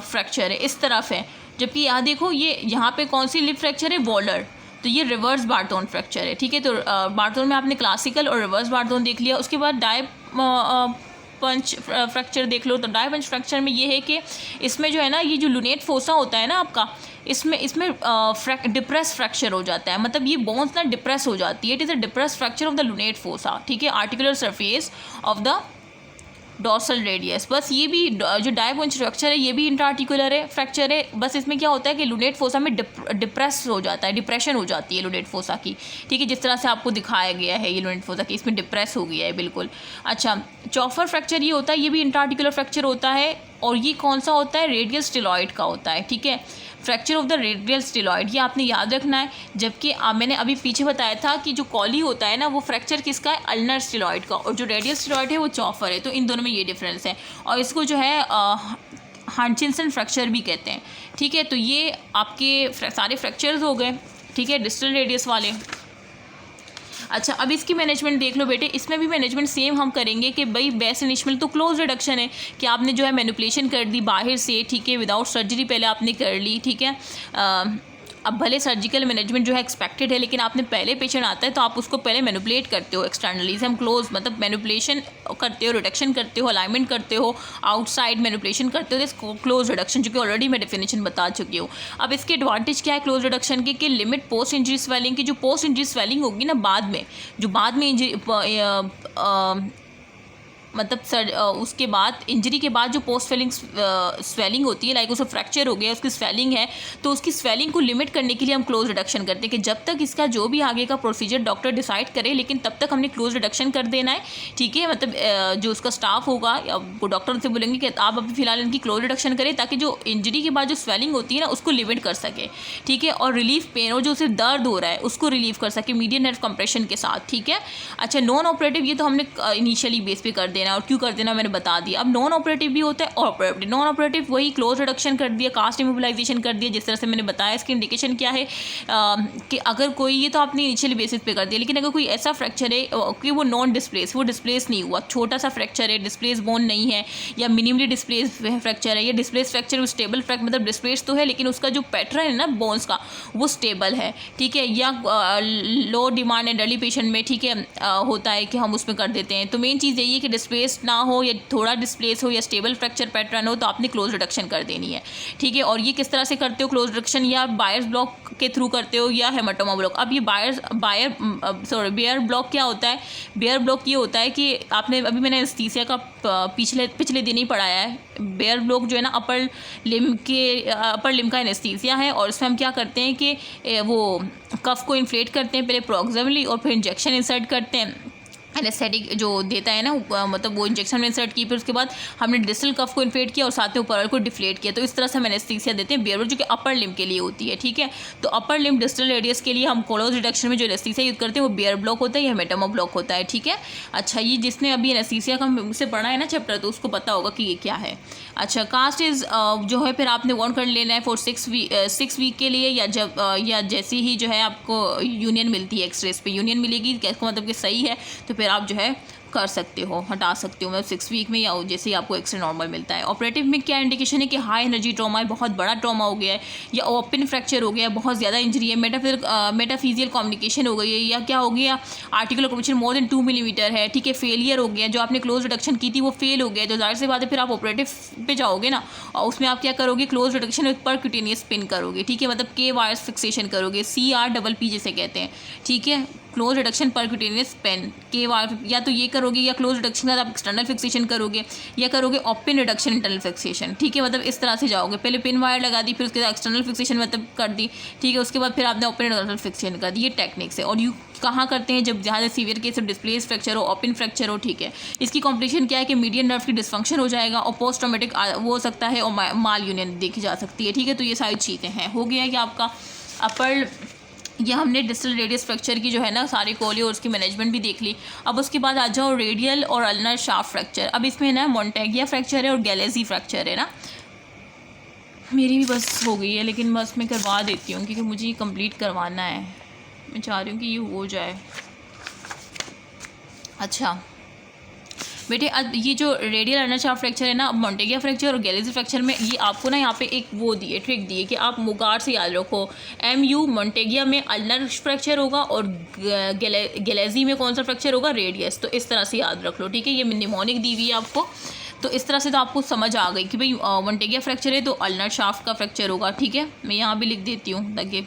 फ्रैक्चर है, इस तरफ है, जबकि यहाँ देखो ये यहाँ पे कौन सी लिप फ्रैक्चर है, वॉलर, तो ये रिवर्स बार्टोन फ्रैक्चर है, ठीक है। तो बार्टोन में आपने क्लासिकल और रिवर्स बार्टोन देख लिया। उसके बाद पंच फ्रैक्चर देख लो। तो डाई पंच फ्रैक्चर में ये है कि इसमें जो है ना ये जो लुनेट फोसा होता है ना आपका, इसमें डिप्रेस फ्रैक्चर हो जाता है, मतलब ये बोन्स ना डिप्रेस हो जाती है। It is a depress fracture of the lunate fossa, ठीक है, articular surface of the dorsal radius. बस ये भी जो डाई पंच फ्रैक्चर है ये भी इंट्राआर्टिकुलर है फ्रैक्चर है। बस इसमें क्या होता है कि लुनेट फोसा में डिप्रेस हो जाता है, डिप्रेशन हो जाती है लुनेट फोसा की, ठीक है, जिस तरह से आपको दिखाया गया है ये लुनेट फोसा की, इसमें डिप्रेस हो गया है बिल्कुल। अच्छा चॉफर फ्रैक्चर ये होता है, ये भी इंट्राआर्टिकुलर फ्रैक्चर होता है, और ये कौन सा होता है, रेडियल स्टिलॉइड का होता है, ठीक है, फ्रैक्चर ऑफ द रेडियल स्टिलॉइड, ये आपने याद रखना है। जबकि मैंने अभी पीछे बताया था कि जो कॉली होता है ना वो फ्रैक्चर किसका है, अल्नर स्टिलॉइड का, और जो रेडियल स्टिलॉइड है वो चॉफर है। तो इन दोनों में ये डिफरेंस है, और इसको जो है हंचिंसन फ्रैक्चर भी कहते हैं, ठीक है। तो ये आपके सारे फ्रैक्चर्स हो गए, ठीक है, डिस्टल रेडियस वाले। अच्छा अब इसकी मैनेजमेंट देख लो बेटे, इसमें भी मैनेजमेंट सेम हम करेंगे कि भाई बेस्ट इनिशियल तो क्लोज रिडक्शन है कि आपने जो है मैनिपुलेशन कर दी बाहर से, ठीक है, विदाउट सर्जरी पहले आपने कर ली, ठीक है। अब भले सर्जिकल मैनेजमेंट जो है एक्सपेक्टेड है, लेकिन आपने पहले पेशेंट आता है तो आप उसको पहले मैनिपुलेट करते हो एक्सटर्नली, से हम क्लोज मतलब मैनिपुलेशन करते हो, रिडक्शन करते हो, अलाइनमेंट करते हो, आउटसाइड मैनिपुलेशन करते हो, इसको क्लोज रिडक्शन, जो कि ऑलरेडी मैं डेफिनेशन बता चुकी हूँ। अब इसके एडवांटेज क्या है क्लोज रिडक्शन के, कि लिमिट पोस्ट इंजरी स्वेलिंग की, जो पोस्ट इंजरी स्वेलिंग होगी ना बाद में, जो बाद में इंजरी मतलब उसके बाद इंजरी के बाद जो पोस्ट स्वेलिंग होती है, लाइक उसको फ्रैक्चर हो गया, उसकी स्वेलिंग है, तो उसकी स्वेलिंग को लिमिट करने के लिए हम क्लोज रिडक्शन करते हैं कि जब तक इसका जो भी आगे का प्रोसीजर डॉक्टर डिसाइड करे, लेकिन तब तक हमने क्लोज रिडक्शन कर देना है, ठीक है। मतलब जो उसका स्टाफ होगा वो डॉक्टर से बोलेंगे कि आप अभी फिलहाल इनकी क्लोज रिडक्शन करें, ताकि जो इंजरी के बाद जो स्वेलिंग होती है ना उसको लिमिट कर सके, ठीक है, और रिलीफ पेन और जो उसे दर्द हो रहा है उसको रिलीव कर सके मीडियन नर्व कंप्रेशन के साथ, ठीक है। अच्छा नॉन ऑपरेटिव ये तो हमने इनिशियली बेस पे कर देना, और क्यों कर देना मैंने बता दिया। अब नॉन ऑपरेटिव भी होता है और ऑपरेटिव। नॉन ऑपरेटिव वही क्लोज रिडक्शन कर दिया, कास्ट इमोबिलाइजेशन कर दिया, जिस तरह से मैंने बताया। इसकी इंडिकेशन क्या है कि अगर कोई, ये तो आपने इनिशियली बेसिस पे कर दिया, लेकिन अगर कोई ऐसा फ्रैक्चर है कि वो नॉन डिस्प्लेस, वो डिस्प्लेस नहीं हुआ, छोटा सा फ्रैक्चर है, डिस्प्लेस बोन नहीं है, या मिनिमली डिस्प्लेस फ्रैक्चर है, या डिस्प्लेस फ्रैक्चर स्टेबल फ्रैक्चर मतलब डिस्प्लेस तो है लेकिन उसका जो पैटर्न है ना बोन्स का वो स्टेबल है, ठीक है, या लो डिमांड एंडरली पेशेंट में, ठीक है, होता है कि हम उसमें कर देते हैं। तो मेन चीज़ यही है कि डिस्प्लेस ना हो या थोड़ा डिस्प्लेस हो या स्टेबल फ्रैक्चर पैटर्न हो तो आपने क्लोज रिडक्शन कर देनी है, ठीक है। और ये किस तरह से करते हो क्लोज रिडक्शन, या बायर्स ब्लॉक के थ्रू करते हो या हेमाटोमा ब्लॉक। अब ये बेयर ब्लॉक क्या होता है? बेयर ब्लॉक ये होता है कि आपने अभी मैंने एनेस्थीसिया का पिछले दिन ही पढ़ाया है। बेयर ब्लॉक जो है ना अपर लिम का एनेस्थीसिया है, और इसमें हम क्या करते हैं कि वो कफ को इन्फ्लेट करते हैं पहले प्रॉक्सिमली, और फिर इंजेक्शन इंसर्ट करते हैं। एनेस्थेटिक जो देता है ना, मतलब वो इंजेक्शन में इंसर्ट की, फिर उसके बाद हमने डिस्टल कफ को इन्फ्लेट किया और साथ में ऊपर को डिफ्लेट किया। तो इस तरह से हम एनेस्थीसिया देते हैं बेयर, जो कि अपर लिम के लिए होती है, ठीक है। तो अपर लिम डिस्टल रेडियस के लिए हम क्लोज रिडक्शन में जो एनेस्थीसिया यूज करते हैं वो बेयर ब्लॉक होता है या हेमाटोमा ब्लॉक होता है, ठीक है। अच्छा, ये जिसने अभी एनेस्थीसिया का से पढ़ा है ना चैप्टर, तो उसको पता होगा कि ये क्या है। अच्छा, कास्ट इज जो है फिर आपने वॉन्ट कर लेना है फॉर 6 वीक के लिए, या जैसे ही जो है आपको यूनियन मिलती है, एक्सरेस पे यूनियन मिलेगी, इसका मतलब कि सही है, तो फिर आप जो है कर सकते हो, हटा सकते हो, मतलब 6 वीक में, या जैसे ही आपको एक्सरे नॉर्मल मिलता है। ऑपरेटिव में क्या इंडिकेशन है कि हाई एनर्जी ट्रॉमा है, बहुत बड़ा ट्रॉमा हो गया है, या ओपन फ्रैक्चर हो गया है, बहुत ज़्यादा इंजरी है, मेटाफिजियल कम्युनिकेशन हो गई है, या क्या हो गया, articular curvature more than 2 millimetre है, ठीक है, फेलियर हो गया, जो आपने क्लोज रिडक्शन की थी वो फेल हो गया, तो जाहिर सी बात है फिर आप ऑपरेटिव पे जाओगे ना, और उसमें आप क्या करोगे, close reduction with percutaneous pin करोगे, ठीक है, मतलब के वायर्स फिक्सेशन करोगे, CRPP जिसे कहते हैं, ठीक है, क्लोज रिडक्शन परक्यूटेनियस पेन के वायर, या तो ये करोगे, या क्लोज रिडक्शन के बाद आप एक्सटर्नल फिक्सेशन करोगे, या करोगे ओपन रिडक्शन इंटरनल फिक्सेशन, ठीक है, मतलब इस तरह से जाओगे। पहले पिन वायर लगा दी, फिर उसके बाद एक्सटर्नल फिक्सेशन मतलब कर दी, ठीक है, उसके बाद फिर आपने ओपन इंटरनल फिक्सेशन कर दी। ये टेक्निक्स है, और यू कहाँ करते हैं, जब ज़्यादा सीवियर केस डिस्प्लेस फ्रैक्चर हो, ओपन फ्रैक्चर हो, ठीक है। इसकी कॉम्प्लिकेशन क्या है कि मीडियन नर्व की डिस्फंक्शन हो जाएगा, और पोस्ट ट्रॉमेटिक वो हो सकता है, और माल यूनियन देखी जा सकती है, ठीक है। तो ये सारी चीज़ें हैं। हो गया कि आपका अपर, ये हमने डिस्टल रेडियस फ्रैक्चर की जो है ना सारी कोली और उसकी मैनेजमेंट भी देख ली। अब उसके बाद आ जाओ रेडियल और अल्नर शाफ्ट फ्रैक्चर। अब इसमें ना मोंटेगिया फ्रैक्चर है और गैलेजी फ्रैक्चर है ना। मेरी भी बस हो गई है, लेकिन बस मैं करवा देती हूँ क्योंकि मुझे ये कंप्लीट करवाना है, मैं चाह रही हूँ कि ये हो जाए। अच्छा बेटे, अब ये जो रेडियल अल्नर शाफ्ट फ्रैक्चर है ना, मोंटेगिया फ्रैक्चर और गैलेजी फ्रैक्चर में ये आपको ना यहाँ पे एक वो दिए ट्रिक दिए कि आप मुगार से याद रखो, MU मोंटेगिया में अल्नर फ्रैक्चर होगा और गैलेजी में कौन सा फ्रैक्चर होगा, रेडियस। तो इस तरह से याद रख लो, ठीक है। ये निमोनिक दी हुई है आपको, तो इस तरह से तो आपको समझ आ गई कि भाई मोंटेगिया फ्रैक्चर है तो अल्नर शाफ्ट का फ्रैक्चर होगा, ठीक है। मैं यहाँ भी लिख देती हूँ ताकि,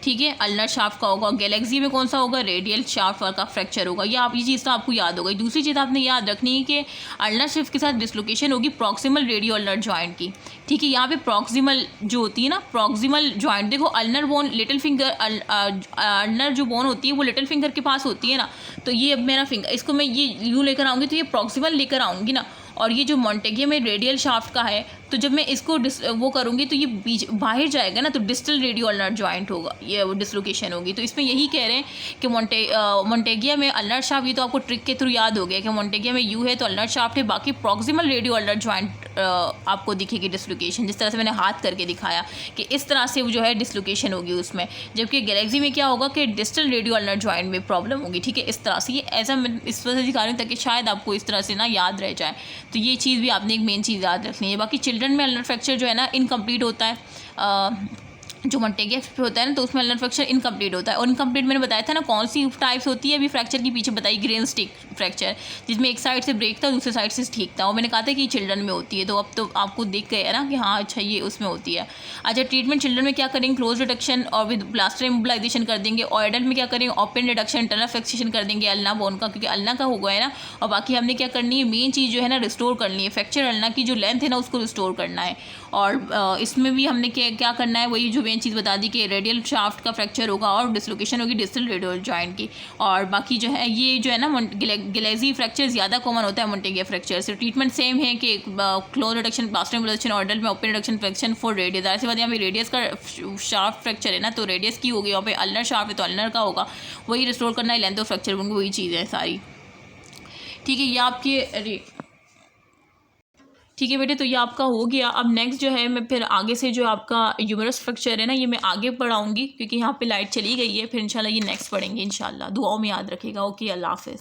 ठीक है, अल्नर शाफ्ट का होगा। गैलेक्सी में कौन सा होगा, रेडियल शाफ्ट का फ्रैक्चर होगा। ये चीज़ तो आपको याद हो गई। दूसरी चीज़ आपने याद रखनी है कि अल्नर शाफ्ट के साथ डिसलोकेशन होगी प्रॉक्सिमल रेडियो अल्नर जॉइंट की, ठीक है। यहाँ पे प्रॉक्सिमल जो होती है ना, प्रॉक्सिमल जॉइंट, देखो ulnar bone little finger, ulnar जो बोन होती है वो लिटिल फिंगर के पास होती है ना, तो ये अब मेरा फिंगर, इसको मैं ये यूँ लेकर आऊँगी तो ये प्रॉक्सिमल लेकर आऊँगी ना, और ये जो मोंटेगिया में रेडियल शाफ्ट का है, तो जब मैं इसको वो करूँगी तो ये बीच बाहर जाएगा ना, तो डिस्टल रेडियो अल्नर जॉइंट होगा, ये वो डिसलोकेशन होगी। तो इसमें यही कह रहे हैं कि मोंटेगिया में अल्नर शाफ्ट, ये तो आपको ट्रिक के थ्रू याद हो गया कि मोंटेगिया में यू है तो अल्नर शाफ्ट है, बाकी प्रॉक्सिमल रेडियो अल्नर जॉइंट आपको दिखेगी डिसलोकेशन, जिस तरह से मैंने हाथ करके दिखाया कि इस तरह से वो जो है डिसलोकेशन होगी उसमें। जबकि गैलेक्सी में क्या होगा कि डिस्टल रेडियो अल्नर जॉइंट में प्रॉब्लम होगी, ठीक है। इस तरह से ये ऐसा मैं इस वजह से दिखा रही हूँ ताकि शायद आपको इस तरह से ना याद रह जाए। तो ये चीज़ भी आपने एक मेन चीज़ याद रखनी है। बाकी चिल्ड्रन में अल्नर फ्रैक्चर जो है ना इनकम्प्लीट होता है, जो मोंटेगिया होता है ना, तो उसमें अल्नर फ्रैक्चर इनकम्प्लीट होता है। और इनकम्प्लीट मैंने बताया था ना कौन सी टाइप्स होती है, अभी फ्रैक्चर की पीछे बताई, ग्रेन स्टिक फ्रैक्चर, जिसमें एक साइड से ब्रेक था दूसरी साइड से ठीक था, और मैंने कहा था कि चिल्ड्रन में होती है। तो अब तो आपको देख गए ना कि हाँ अच्छा ये उसमें होती है। अच्छा, ट्रीटमेंट चिल्ड्रन में क्या करेंगे, क्लोज रिडक्शन और विद प्लास्टर इमोबिलाइजेशन कर देंगे, और एडल्ट में क्या करेंगे, ओपन रिडक्शन इंटरनल फिक्सेशन कर देंगे अल्ना बोन का, क्योंकि अल्ना का हो गया है ना। और बाकी हमने क्या करनी है, मेन चीज़ जो है ना रिस्टोर करनी है, फ्रैक्चर अल्ना की जो लेंथ है ना उसको रिस्टोर करना है। और इसमें भी हमने क्या करना है, वही जो मेन चीज़ बता दी कि रेडियल शाफ्ट का फ्रैक्चर होगा और डिसलोकेशन होगी डिस्टल रेडियल जॉइंट की। और बाकी जो है ये जो है ना गैलेक्सी फ्रैक्चर ज़्यादा कॉमन होता है मोंटेगिया फ्रैक्चर से। ट्रीटमेंट सेम है कि क्लोज रिडक्शन, प्लास्टर इमोबिलाइजेशन, और एडल्ट में open reduction fraction for radius. ऐसे बात यहाँ पे रेडियस का शाफ्ट फ्रैक्चर है ना, तो रेडियस की होगी, यहाँ पे अल्नर शाफ्ट है तो अल्नर का होगा, वही रिस्टोर करना है, लेंथ ऑफ फ्रैक्चर उनको वही चीज़ है सारी, ठीक है। ये आपके ठीक है बेटे, तो ये आपका हो गया। अब नेक्स्ट जो है मैं फिर आगे से जो आपका ह्यूमरस फ्रैक्चर है ना, ये मैं आगे पढ़ाऊँगी क्योंकि यहाँ पे लाइट चली गई है। फिर इंशाल्लाह ये नेक्स्ट पढ़ेंगे इंशाल्लाह। दुआओं में याद रखिएगा। ओके, अल्लाह हाफ़िज़।